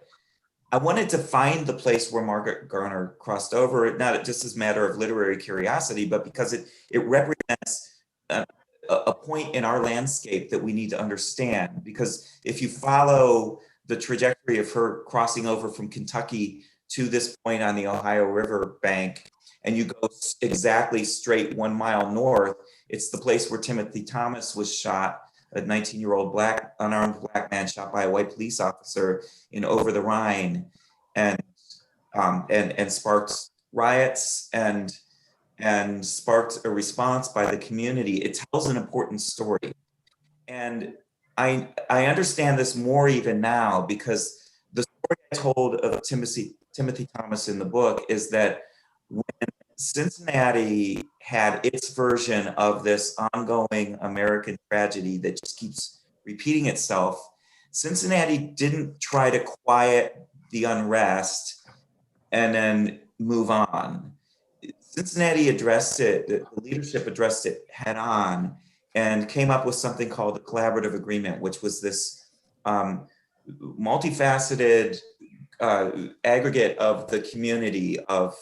I wanted to find the place where Margaret Garner crossed over, not just as a matter of literary curiosity, but because it represents a point in our landscape that we need to understand. Because if you follow the trajectory of her crossing over from Kentucky to this point on the Ohio River bank, and you go exactly straight 1 mile north, it's the place where Timothy Thomas was shot, a 19-year-old unarmed black man shot by a white police officer in Over the Rhine, and sparked riots and sparked a response by the community. It tells an important story. And I understand this more even now because the story I told of Timothy Thomas in the book is that when Cincinnati had its version of this ongoing American tragedy that just keeps repeating itself, Cincinnati didn't try to quiet the unrest and then move on. Cincinnati addressed it, the leadership addressed it head on and came up with something called the Collaborative Agreement, which was this multifaceted aggregate of the community of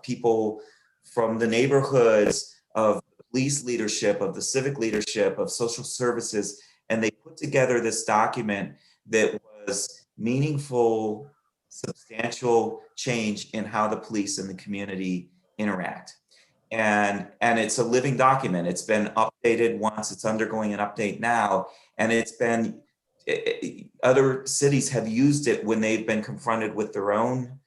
people from the neighborhoods, of police leadership, of the civic leadership, of social services, and they put together this document that was meaningful, substantial change in how the police and the community interact. And it's a living document. It's been updated once, it's undergoing an update now, and it's been, other cities have used it when they've been confronted with their own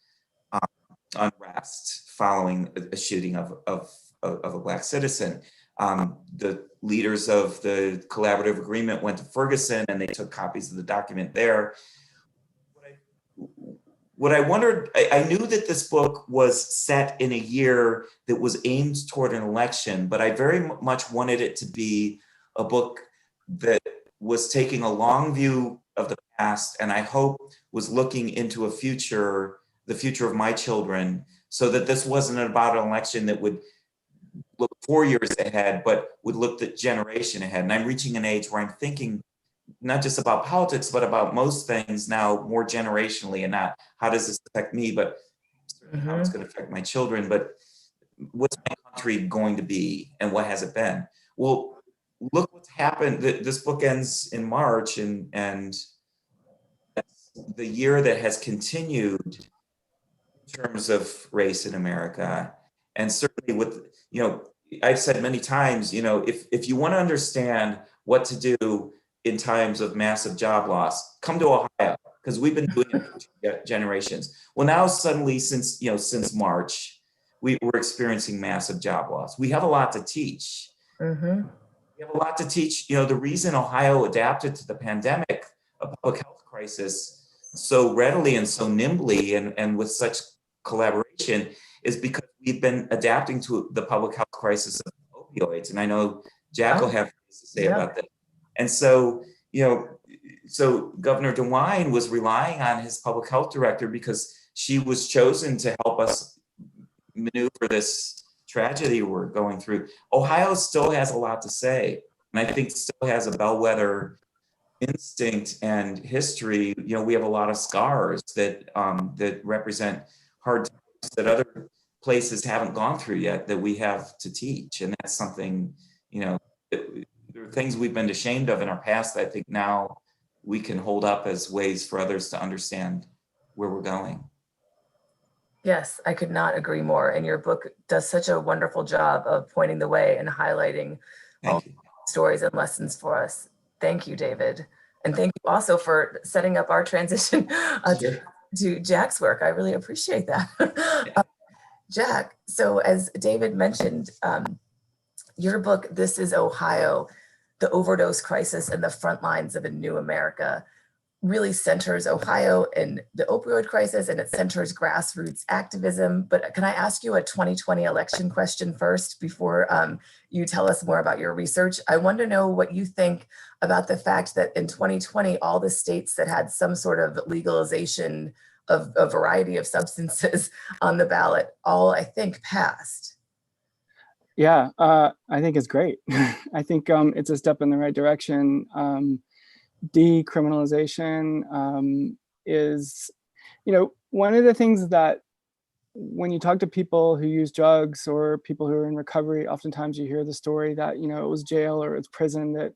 unrest following a shooting of a black citizen. The leaders of the Collaborative Agreement went to Ferguson and they took copies of the document there. What I wondered, I knew that this book was set in a year that was aimed toward an election, but I very much wanted it to be a book that was taking a long view of the past, and I hope was looking into the future of my children, so that this wasn't about an election that would look 4 years ahead, but would look the generation ahead. And I'm reaching an age where I'm thinking not just about politics, but about most things now more generationally, and not how does this affect me, but how it's going to affect my children, but what's my country going to be and what has it been? Well, look what's happened. This book ends in March, and that's the year that has continued in terms of race in America. And certainly with, I've said many times, if you want to understand what to do in times of massive job loss, come to Ohio, because we've been doing it for 2 generations. Well, now suddenly since March, we're experiencing massive job loss. We have a lot to teach. Mm-hmm. We have a lot to teach. The reason Ohio adapted to the pandemic, a public health crisis, so readily and so nimbly and with such collaboration is because we've been adapting to the public health crisis of opioids. And I know Jack will have things to say about that. And so, so Governor DeWine was relying on his public health director because she was chosen to help us maneuver this tragedy we're going through. Ohio still has a lot to say, and I think still has a bellwether instinct and history. We have a lot of scars that that represent hard times that other places haven't gone through yet that we have to teach, and that's something, there are things we've been ashamed of in our past that I think now we can hold up as ways for others to understand where we're going. Yes, I could not agree more. And your book does such a wonderful job of pointing the way and highlighting all stories and lessons for us. Thank you, David. And thank you also for setting up our transition to Jack's work. I really appreciate that. Jack, so as David mentioned, your book, This is Ohio, The Overdose Crisis and the Front Lines of a New America, really centers Ohio and the opioid crisis, and it centers grassroots activism. But can I ask you a 2020 election question first before you tell us more about your research? I want to know what you think about the fact that in 2020, all the states that had some sort of legalization of a variety of substances on the ballot, all I think passed. Yeah, I think it's great. I think it's a step in the right direction. Decriminalization is, one of the things that when you talk to people who use drugs or people who are in recovery, oftentimes you hear the story that, it was jail or it's prison that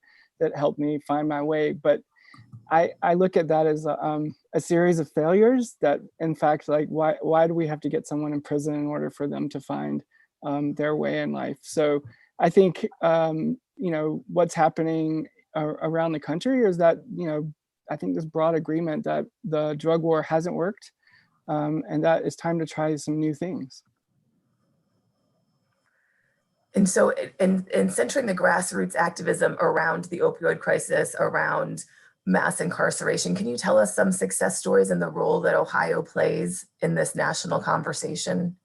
helped me find my way. But I look at that as a series of failures that, in fact, like, why do we have to get someone in prison in order for them to find their way in life? So I think, what's happening around the country is that, I think there's broad agreement that the drug war hasn't worked, and that it's time to try some new things. And so in centering the grassroots activism around the opioid crisis, around mass incarceration, can you tell us some success stories and the role that Ohio plays in this national conversation?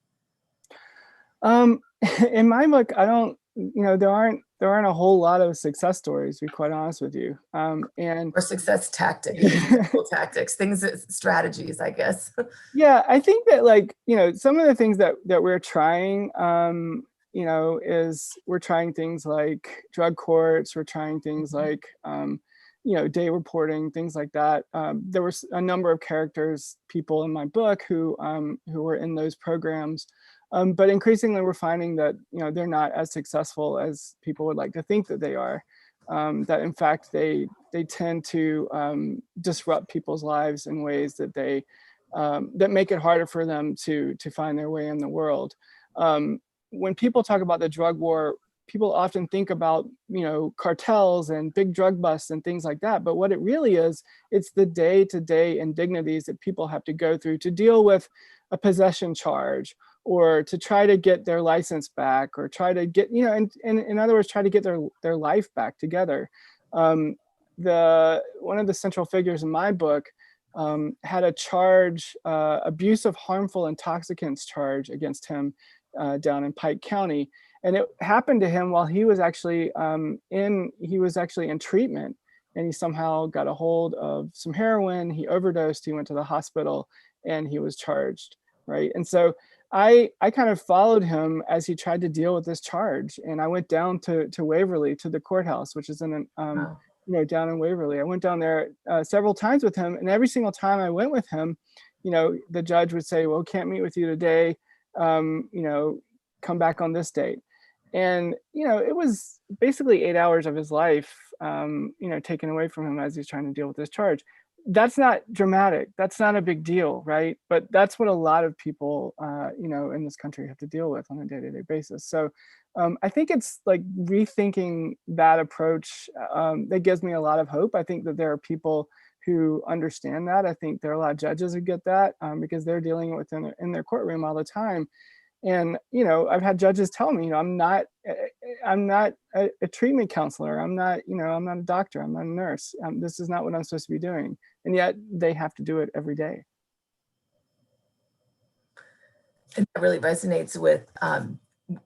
In my book, I don't, there aren't a whole lot of success stories, to be quite honest with you. Or success tactics, strategies, I guess. Yeah, I think that some of the things that we're trying, is we're trying things like drug courts, we're trying things like, day reporting, things like that. There were a number of people in my book who were in those programs. But increasingly, we're finding that they're not as successful as people would like to think that they are. That in fact they tend to disrupt people's lives in ways that that make it harder for them to find their way in the world. When people talk about the drug war, people often think about cartels and big drug busts and things like that. But what it really is, it's the day-to-day indignities that people have to go through to deal with a possession charge, or to try to get their license back, or try to get, in other words, try to get their life back together. One of the central figures in my book had a charge, abuse of harmful intoxicants charge against him down in Pike County. And it happened to him while he was actually in treatment, and he somehow got a hold of some heroin, he overdosed, he went to the hospital, and he was charged, right? And so I kind of followed him as he tried to deal with this charge. And I went down to Waverly, to the courthouse, which is in down in Waverly. I went down there several times with him, and every single time I went with him, the judge would say, well, can't meet with you today, come back on this date. And, it was basically 8 hours of his life, taken away from him as he's trying to deal with this charge. That's not dramatic. That's not a big deal, right? But that's what a lot of people, in this country have to deal with on a day-to-day basis. So I think it's like rethinking that approach that gives me a lot of hope. I think that there are people who understand that. I think there are a lot of judges who get that because they're dealing with it in their courtroom all the time. And I've had judges tell me, I'm not a treatment counselor. I'm not a doctor. I'm not a nurse. This is not what I'm supposed to be doing. And yet they have to do it every day. And that really resonates with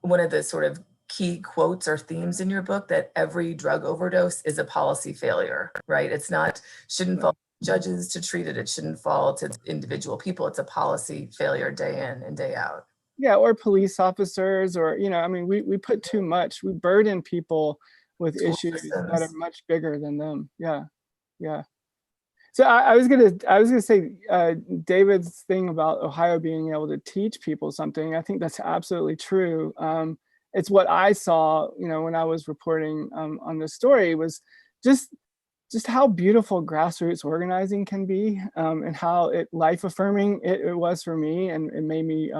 one of the sort of key quotes or themes in your book, that every drug overdose is a policy failure, right? It's not, shouldn't fall to judges to treat it. It shouldn't fall to individual people. It's a policy failure day in and day out. Yeah, or police officers, or we put too much. We burden people with School issues that are systems. much bigger than them. Yeah. So I was gonna say David's thing about Ohio being able to teach people something. I think that's absolutely true. It's what I saw, when I was reporting on this story, was just how beautiful grassroots organizing can be, and how life affirming it was for me, and it made me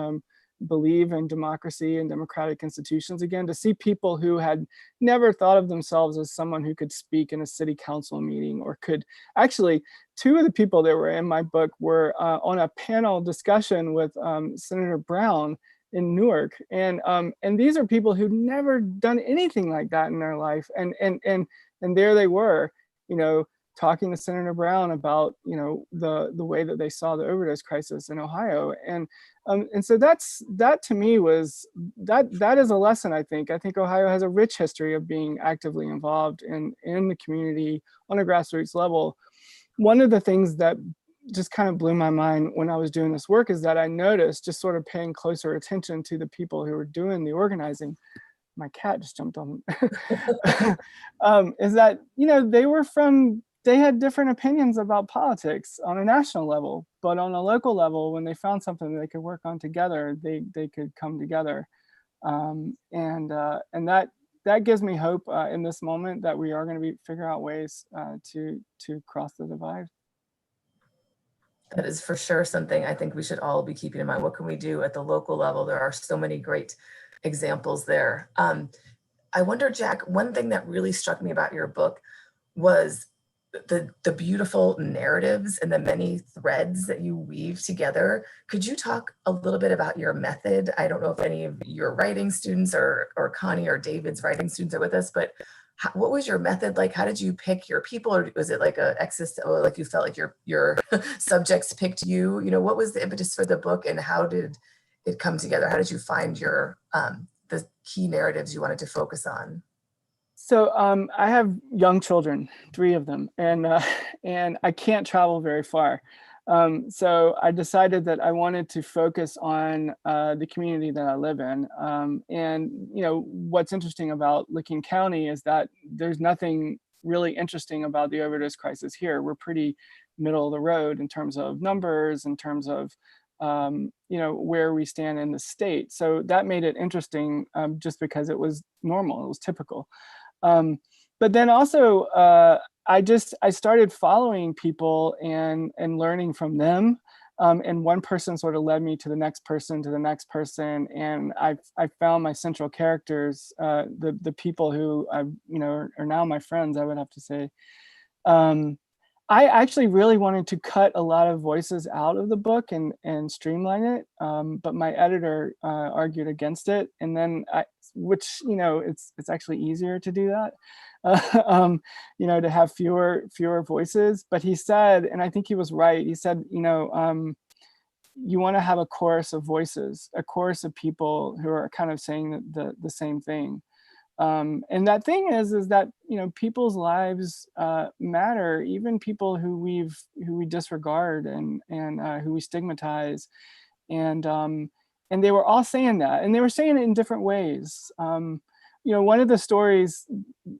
believe in democracy and democratic institutions again, to see people who had never thought of themselves as someone who could speak in a city council meeting, or could actually, two of the people that were in my book were on a panel discussion with Senator Brown in Newark. And these are people who'd never done anything like that in their life. And there they were, talking to Senator Brown about, the way that they saw the overdose crisis in Ohio. And so that to me was, that is a lesson. I think Ohio has a rich history of being actively involved in the community on a grassroots level. One of the things that just kind of blew my mind when I was doing this work is that I noticed, just sort of paying closer attention to the people who were doing the organizing. My cat just jumped on me. Is that, they had different opinions about politics on a national level, but on a local level, when they found something that they could work on together, they could come together. And that gives me hope in this moment, that we are going to figure out ways to cross the divide. That is for sure something I think we should all be keeping in mind. What can we do at the local level? There are so many great examples there. I wonder, Jack, one thing that really struck me about your book was the beautiful narratives and the many threads that you weave together. Could you talk a little bit about your method? I don't know if any of your writing students or Connie or David's writing students are with us, but what was your method like? How did you pick your people? Or was it like like you felt like your subjects picked you? What was the impetus for the book, and how did it come together? How did you find your the key narratives you wanted to focus on? So I have young children, 3 of them, and I can't travel very far. So I decided that I wanted to focus on the community that I live in. And what's interesting about Licking County is that there's nothing really interesting about the overdose crisis here. We're pretty middle of the road in terms of numbers, in terms of where we stand in the state. So that made it interesting, just because it was normal, it was typical. But then also, I started following people and learning from them. And one person sort of led me to the next person, and I found my central characters, the people who are now my friends, I would have to say. I actually really wanted to cut a lot of voices out of the book and streamline it, but my editor argued against it. And then it's actually easier to do that, to have fewer voices. But he said, and I think he was right. He said, you want to have a chorus of voices, a chorus of people who are kind of saying the same thing. And that thing is that, people's lives matter, even people who we disregard and who we stigmatize. And they were all saying that, and they were saying it in different ways. One of the stories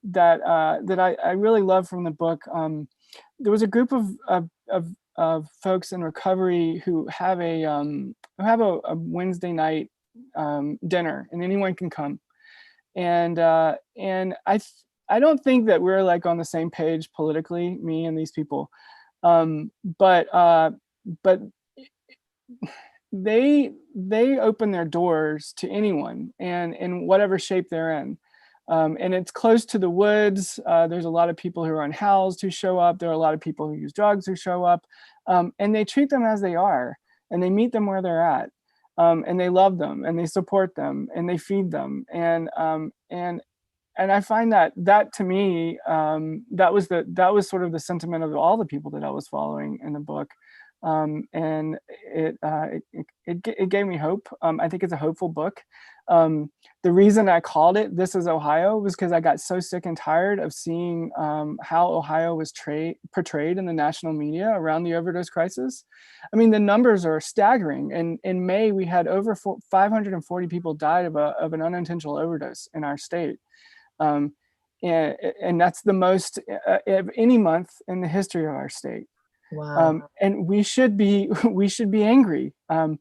that I really love from the book, there was a group of folks in recovery who have a Wednesday night dinner, and anyone can come. I don't think that we're like on the same page politically, me and these people, but they open their doors to anyone, and in whatever shape they're in. And it's close to the woods. There's a lot of people who are unhoused who show up. There are a lot of people who use drugs who show up, and they treat them as they are, and they meet them where they're at, and they love them, and they support them, and they feed them, and I find that to me, that was sort of the sentiment of all the people that I was following in the book. And it gave me hope. I think it's a hopeful book. The reason I called it "This Is Ohio" was because I got so sick and tired of seeing how Ohio was portrayed in the national media around the overdose crisis. I mean, the numbers are staggering. And in May, we had over 540 people died of an unintentional overdose in our state. And that's the most of any month in the history of our state. Wow. And we should be angry. And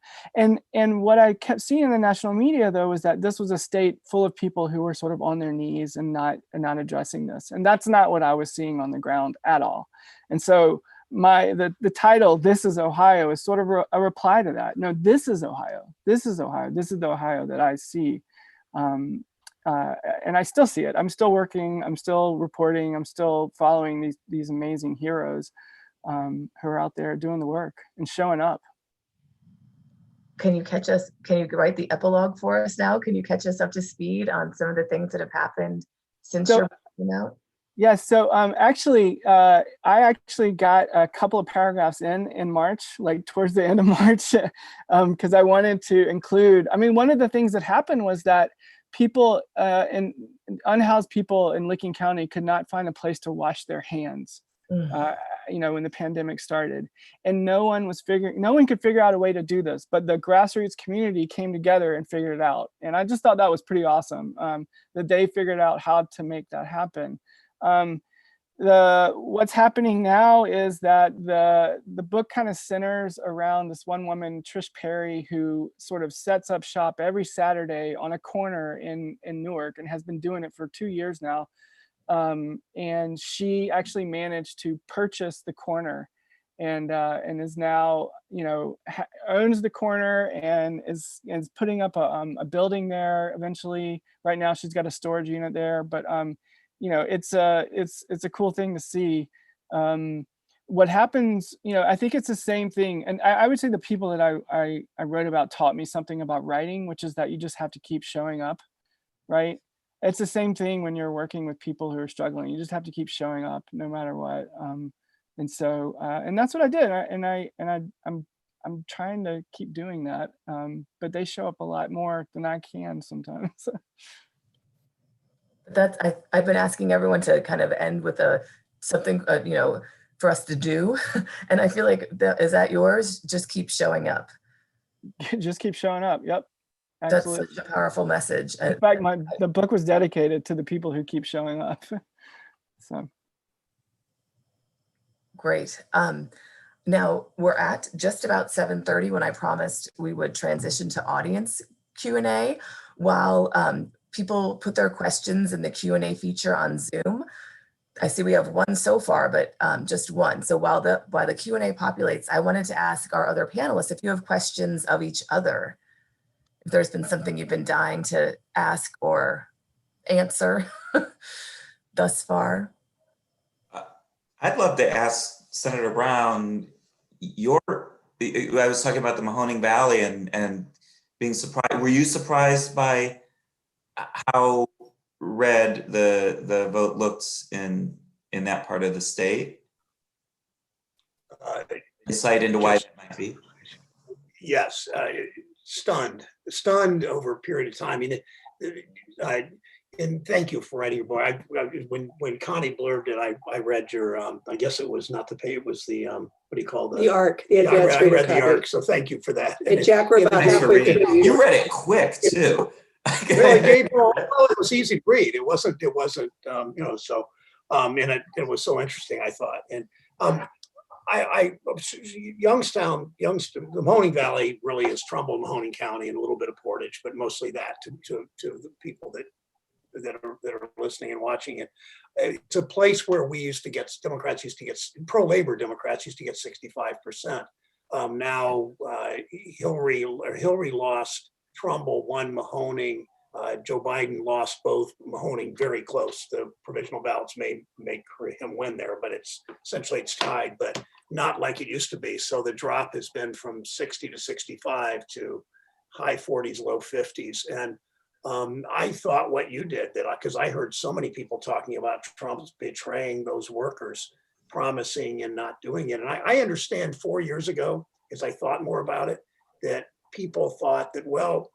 what I kept seeing in the national media, though, was that this was a state full of people who were sort of on their knees and not addressing this. And that's not what I was seeing on the ground at all. And so the title "This Is Ohio" is sort of a reply to that. No, this is Ohio. This is Ohio. This is the Ohio that I see. And I still see it. I'm still working. I'm still reporting. I'm still following these amazing heroes who are out there doing the work and showing up. Can you write the epilogue for us now? Can you catch us up to speed on some of the things that have happened since you're out? Yeah, so I actually got a couple of paragraphs in March, like towards the end of March, because I wanted to include, one of the things that happened was that people unhoused people in Licking County could not find a place to wash their hands, when the pandemic started, and no one could figure out a way to do this, but the grassroots community came together and figured it out. And I just thought that was pretty awesome, that they figured out how to make that happen. What's happening now is that the book kind of centers around this one woman, Trish Perry, who sort of sets up shop every Saturday on a corner in Newark and has been doing it for 2 years now. And she actually managed to purchase the corner and is now, owns the corner and is putting up a building there eventually. Right now she's got a storage unit there, but it's a cool thing to see. What happens, I think it's the same thing. And I would say the people that I wrote about taught me something about writing, which is that you just have to keep showing up, right? It's the same thing when you're working with people who are struggling. You just have to keep showing up no matter what. And so that's what I did. I'm trying to keep doing that. But they show up a lot more than I can sometimes. I've been asking everyone to kind of end with something, for us to do. And I feel like is that yours? Just keep showing up. Just keep showing up. Yep. Absolutely. That's such a powerful message. In fact, the book was dedicated to the people who keep showing up. So great. Now we're at just about 7:30 when I promised we would transition to audience Q&A while people put their questions in the Q&A feature on Zoom. I see we have one so far, but just one. So while the Q&A populates, I wanted to ask our other panelists if you have questions of each other. If there's been something you've been dying to ask or answer thus far. I'd love to ask Senator Brown, I was talking about the Mahoning Valley and being surprised. Were you surprised by how red the vote looks in that part of the state? Insight into why that might be? Yes. Stunned over a period of time. And thank you for writing your book. When Connie blurbed it, I read your, I guess it was not the page, it was the, what do you call the ARC. I read the ARC, so thank you for that. And Jack, we're about halfway through. You read it quick too. Really, Gabriel, it was easy to read. It wasn't, so, and it was so interesting, I thought. And Youngstown, the Mahoning Valley really is Trumbull, Mahoning County, and a little bit of Portage, but mostly that to the people that that are listening and watching it. It's a place where Democrats used to get, pro-labor Democrats used to get 65%. Now Hillary lost, Trumbull won Mahoning. Joe Biden lost both. Mahoning very close. The provisional ballots may make him win there, but it's tied, but not like it used to be. So the drop has been from 60 to 65 to high 40s, low 50s. And I thought what you did, because I heard so many people talking about Trump betraying those workers, promising and not doing it. And I understand 4 years ago, as I thought more about it, that people thought that, well,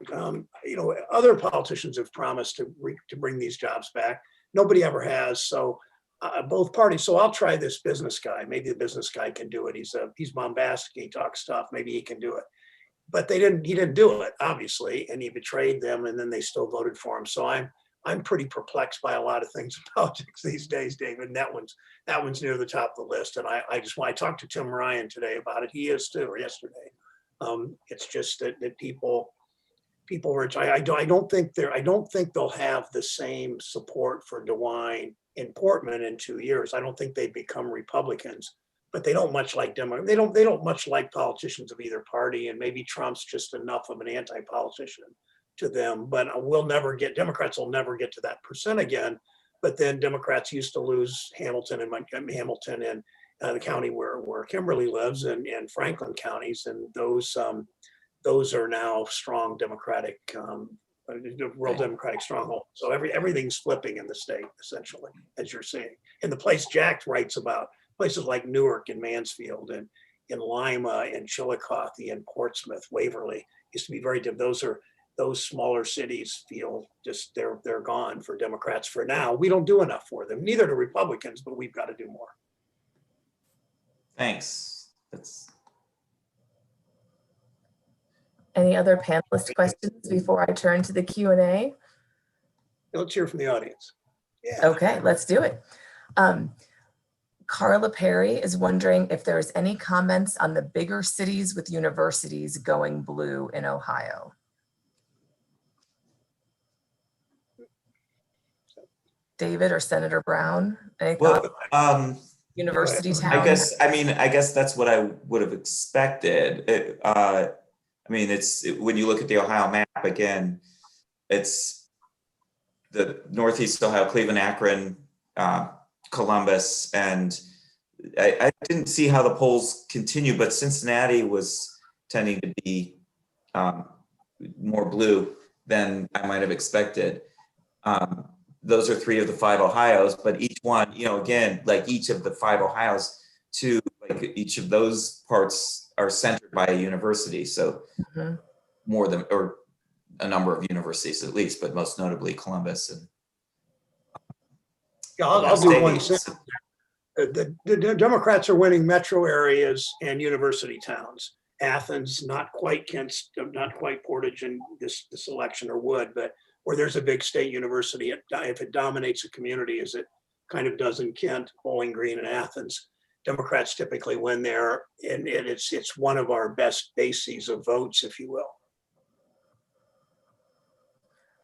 other politicians have promised to bring these jobs back. Nobody ever has. So both parties. So I'll try this business guy. Maybe the business guy can do it. He's bombastic. He talks stuff. Maybe he can do it. But he didn't do it, obviously, and he betrayed them, and then they still voted for him. So I'm pretty perplexed by a lot of things in politics these days, David. And that one's near the top of the list. And I talked to Tim Ryan today about it. He is too, or yesterday. It's just that people were. I don't think they'll have the same support for DeWine in Portman in 2 years. I don't think they become Republicans, but they don't much like Democrats. They don't much like politicians of either party, and maybe Trump's just enough of an anti-politician to them. But Democrats will never get to that percent again. But then Democrats used to lose Hamilton and the county where Kimberly lives, and Franklin counties, and those are now strong Democratic, real Democratic stronghold. So everything's flipping in the state, essentially, as you're seeing. And the place Jack writes about, places like Newark and Mansfield and in Lima and Chillicothe and Portsmouth, Waverly, used to be very different. Those smaller cities feel just they're gone for Democrats for now. We don't do enough for them, neither do Republicans, but we've got to do more. Thanks. Any other panelist questions before I turn to the Q&A? Let's hear from the audience. Yeah. Okay, let's do it. Carla Perry is wondering if there's any comments on the bigger cities with universities going blue in Ohio. David or Senator Brown, any thoughts? University town. I guess that's what I would have expected. It's when you look at the Ohio map again, it's the Northeast Ohio, Cleveland, Akron, Columbus, and I didn't see how the polls continue, but Cincinnati was tending to be more blue than I might have expected. Those are 3 of the 5 Ohios, but each one, again, like each of the 5 Ohios, each of those parts are centered by a university. So more than, or a number of universities at least, but most notably Columbus. And yeah, I'll do one sentence. The Democrats are winning metro areas and university towns. Athens, not quite Kent, not quite Portage in this election, or Wood, but where there's a big state university, if it dominates a community as it kind of does in Kent, Bowling Green, and Athens, Democrats typically win there, and it's one of our best bases of votes, if you will.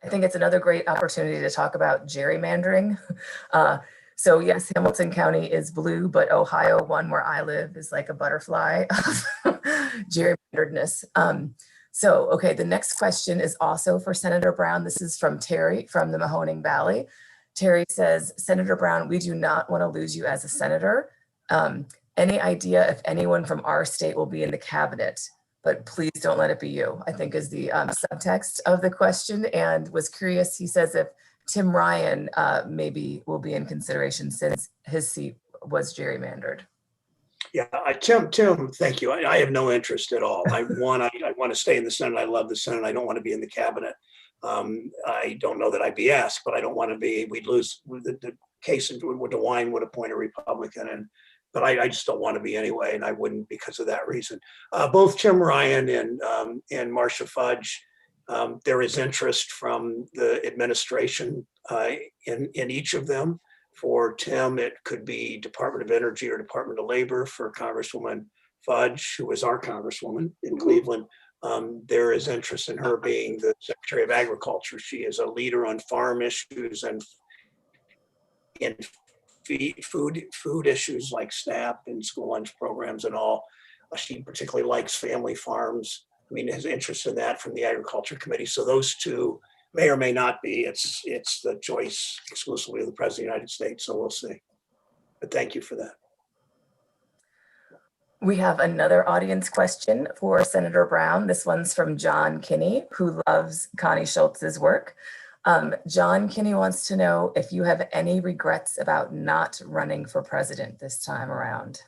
I think it's another great opportunity to talk about gerrymandering. So yes, Hamilton County is blue, but Ohio, one where I live, is like a butterfly of gerrymanderedness. Okay, the next question is also for Senator Brown. This is from Terry from the Mahoning Valley. Terry says, Senator Brown, we do not want to lose you as a senator. Any idea if anyone from our state will be in the cabinet? But please don't let it be you, I think is the subtext of the question, and was curious. He says if Tim Ryan maybe will be in consideration since his seat was gerrymandered. Yeah, Tim, thank you. I have no interest at all. I want to stay in the Senate. I love the Senate. I don't want to be in the cabinet. I don't know that I'd be asked, but I don't want to be. We'd lose the case where DeWine would appoint a Republican, but I just don't want to be anyway, and I wouldn't because of that reason. Both Tim Ryan and Marcia Fudge, there is interest from the administration in each of them. For Tim, it could be Department of Energy or Department of Labor. For Congresswoman Fudge, who is our Congresswoman in Cleveland, there is interest in her being the Secretary of Agriculture. She is a leader on farm issues and in food issues like SNAP and school lunch programs and all. She particularly likes family farms. I mean, has interest in that from the Agriculture Committee. So those two may or may not be. It's the choice exclusively of the President of the United States. So we'll see. But thank you for that. We have another audience question for Senator Brown. This one's from John Kinney, who loves Connie Schultz's work. John Kinney wants to know if you have any regrets about not running for president this time around.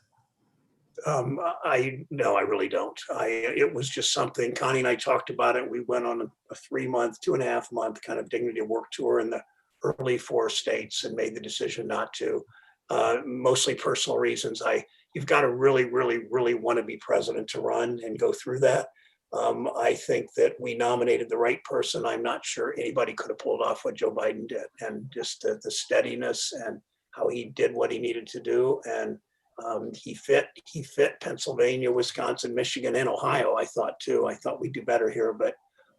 No, I really don't. It was just something, Connie and I talked about it. We went on a 3-month, 2.5-month kind of dignity of work tour in the early 4 states and made the decision not to. Mostly personal reasons. You've got to really, really, really want to be president to run and go through that. I think that we nominated the right person. I'm not sure anybody could have pulled off what Joe Biden did, and just the steadiness and how he did what he needed to do. And he fit Pennsylvania, Wisconsin, Michigan, and Ohio, I thought too. I thought we'd do better here, but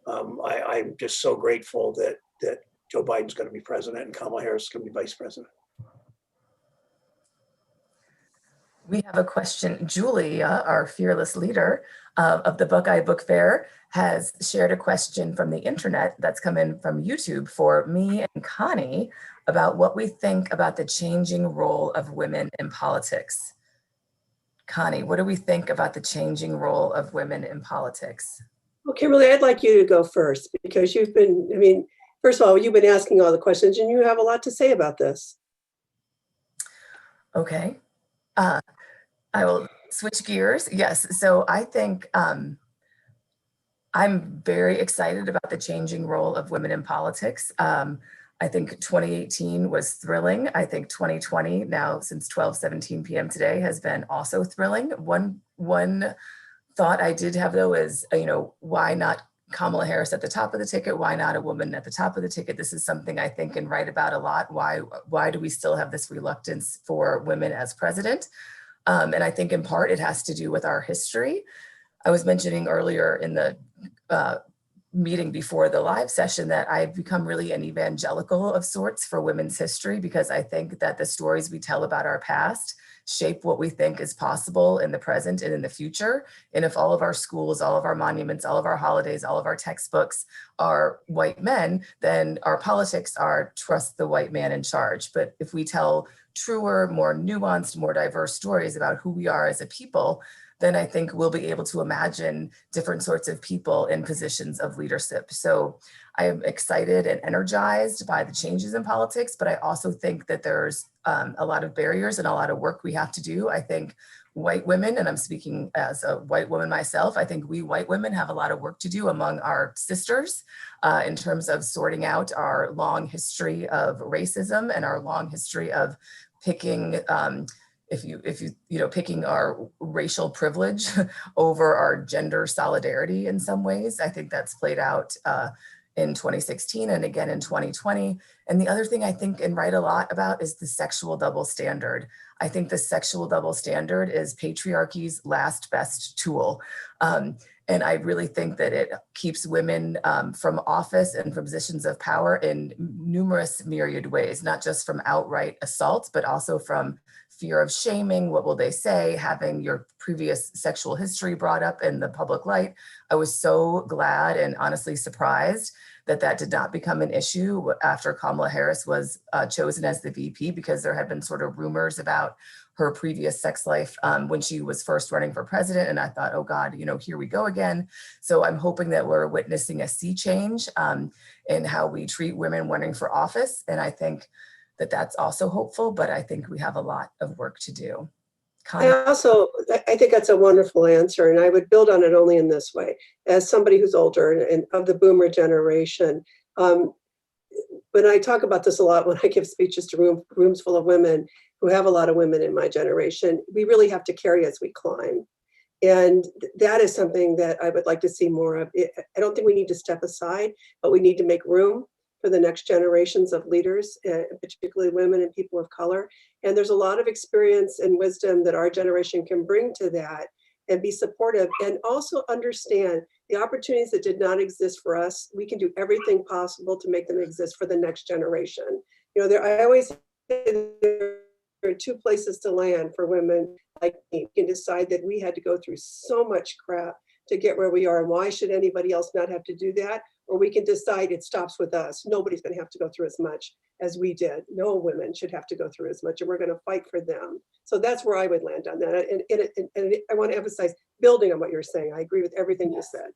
I'm just so grateful that Joe Biden's going to be president and Kamala Harris is going to be vice president. We have a question. Julia, our fearless leader of the Buckeye Book Fair, has shared a question from the internet that's come in from YouTube for me and Connie about what we think about the changing role of women in politics. Connie, what do we think about the changing role of women in politics? Well, Kimberly, I'd like you to go first because you've been, I mean, first of all, you've been asking all the questions and you have a lot to say about this. Okay. I will switch gears. Yes. So I think I'm very excited about the changing role of women in politics. I think 2018 was thrilling. I think 2020 now since 12:17 p.m. today has been also thrilling. One thought I did have though is, why not Kamala Harris at the top of the ticket? Why not a woman at the top of the ticket? This is something I think and write about a lot. Why do we still have this reluctance for women as president? And I think in part it has to do with our history. I was mentioning earlier in the meeting before the live session that I've become really an evangelical of sorts for women's history, because I think that the stories we tell about our past shape what we think is possible in the present and in the future. And if all of our schools, all of our monuments, all of our holidays, all of our textbooks are white men, then our politics are trust the white man in charge. But if we tell truer, more nuanced, more diverse stories about who we are as a people, then I think we'll be able to imagine different sorts of people in positions of leadership. So I am excited and energized by the changes in politics, but I also think that there's a lot of barriers and a lot of work we have to do. I think white women, and I'm speaking as a white woman myself, I think we white women have a lot of work to do among our sisters in terms of sorting out our long history of racism and our long history of picking picking our racial privilege over our gender solidarity in some ways. I think that's played out in 2016 and again in 2020. And the other thing I think and write a lot about is the sexual double standard. I think the sexual double standard is patriarchy's last best tool. And I really think that it keeps women from office and from positions of power in numerous myriad ways, not just from outright assault, but also from fear of shaming, what will they say, having your previous sexual history brought up in the public light. I was so glad and honestly surprised that that did not become an issue after Kamala Harris was chosen as the VP, because there had been sort of rumors about her previous sex life when she was first running for president. And I thought, oh God, here we go again. So I'm hoping that we're witnessing a sea change in how we treat women running for office. And I think that that's also hopeful, but I think we have a lot of work to do. Connie? I think that's a wonderful answer. And I would build on it only in this way. As somebody who's older and of the boomer generation, when I talk about this a lot, when I give speeches to rooms full of women who have a lot of women in my generation, we really have to carry as we climb. And that is something that I would like to see more of. I don't think we need to step aside, but we need to make room for the next generations of leaders, particularly women and people of color. And there's a lot of experience and wisdom that our generation can bring to that and be supportive, and also understand the opportunities that did not exist for us. We can do everything possible to make them exist for the next generation. You know, I always say there are two places to land for women like me. We can decide that we had to go through so much crap to get where we are, and why should anybody else not have to do that? Or we can decide it stops with us. Nobody's going to have to go through as much as we did. No women should have to go through as much, and we're going to fight for them. So that's where I would land on that. And I want to emphasize, building on what you're saying, I agree with everything you said.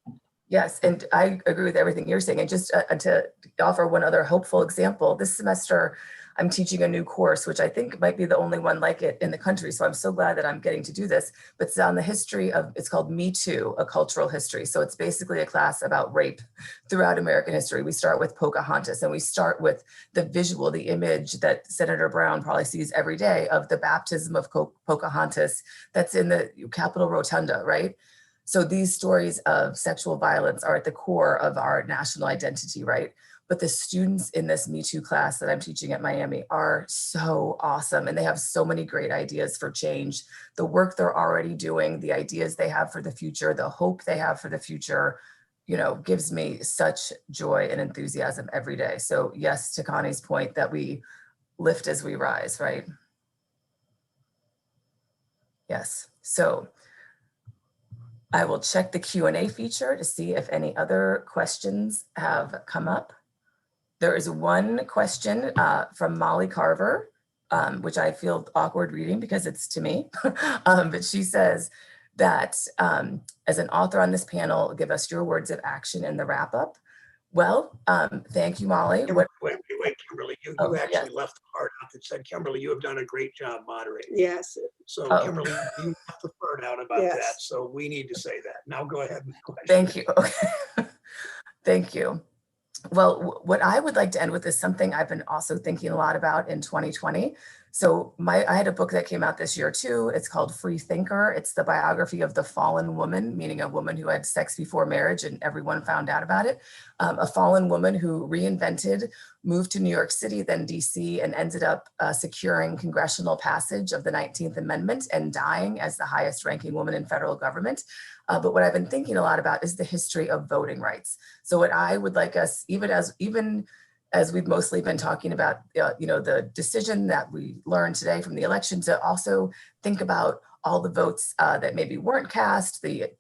Yes, and I agree with everything you're saying. And just to offer one other hopeful example, this semester I'm teaching a new course, which I think might be the only one like it in the country. So I'm so glad that I'm getting to do this. But it's on the history of, it's called Me Too, a cultural history. So it's basically a class about rape throughout American history. We start with Pocahontas, and we start with the visual, the image that Senator Brown probably sees every day of the baptism of Pocahontas that's in the Capitol Rotunda, right? So these stories of sexual violence are at the core of our national identity, right? But the students in this Me Too class that I'm teaching at Miami are so awesome. And they have so many great ideas for change. The work they're already doing, the ideas they have for the future, the hope they have for the future, you know, gives me such joy and enthusiasm every day. So yes, to Connie's point that we lift as we rise, right? Yes, so I will check the Q&A feature to see if any other questions have come up. There is one question from Molly Carver, which I feel awkward reading because it's to me. But she says that as an author on this panel, give us your words of action in the wrap up. Well, thank you, Molly. Wait, Kimberly, you actually yes. left the part out that said, Kimberly, you have done a great job moderating. Yes. So Kimberly, you left the part out about that. So we need to say that. Now go ahead with the question. Thank you. Okay. Thank you. Well, what I would like to end with is something I've been also thinking a lot about in 2020. So I had a book that came out this year too. It's called Free Thinker. It's the biography of the fallen woman, meaning a woman who had sex before marriage and everyone found out about it. A fallen woman who reinvented, moved to New York City, then DC, and ended up securing congressional passage of the 19th Amendment and dying as the highest ranking woman in federal government. But what I've been thinking a lot about is the history of voting rights. So what I would like us, even as we've mostly been talking about, you know, the decision that we learned today from the election, to also think about all the votes that maybe weren't cast, the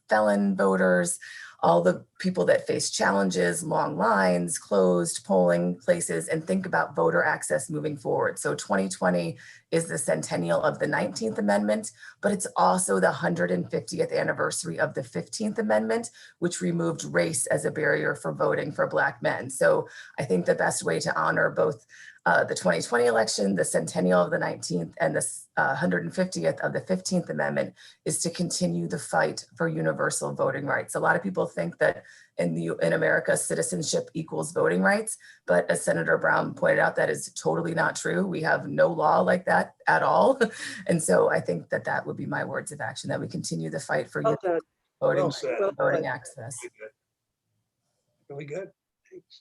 felon voters, all the people that face challenges, long lines, closed polling places, and think about voter access moving forward. So 2020 is the centennial of the 19th Amendment, but it's also the 150th anniversary of the 15th Amendment, which removed race as a barrier for voting for Black men. So I think the best way to honor both the 2020 election, the centennial of the 19th, and the 150th of the 15th Amendment is to continue the fight for universal voting rights. A lot of people think that in America, citizenship equals voting rights, but as Senator Brown pointed out, that is totally not true. We have no law like that at all. And so I think that that would be my words of action, that we continue the fight for voting access. Really good. Thanks.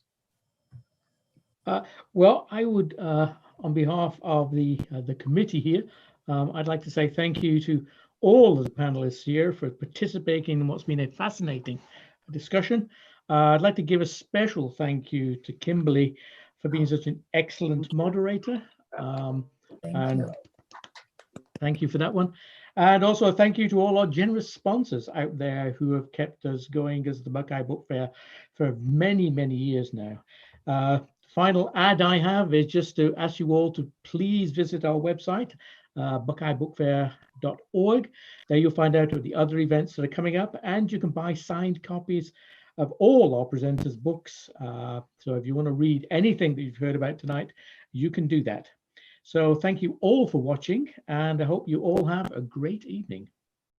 Well, I would, on behalf of the committee here, I'd like to say thank you to all of the panelists here for participating in what's been a fascinating discussion. I'd like to give a special thank you to Kimberly for being such an excellent moderator. Thank you for that one. And also a thank you to all our generous sponsors out there who have kept us going as the Buckeye Book Fair for many, many years now. Final ad I have is just to ask you all to please visit our website, buckeyebookfair.org. There you'll find out what the other events that are coming up, and you can buy signed copies of all our presenters' books. So if you want to read anything that you've heard about tonight, you can do that. So thank you all for watching, and I hope you all have a great evening.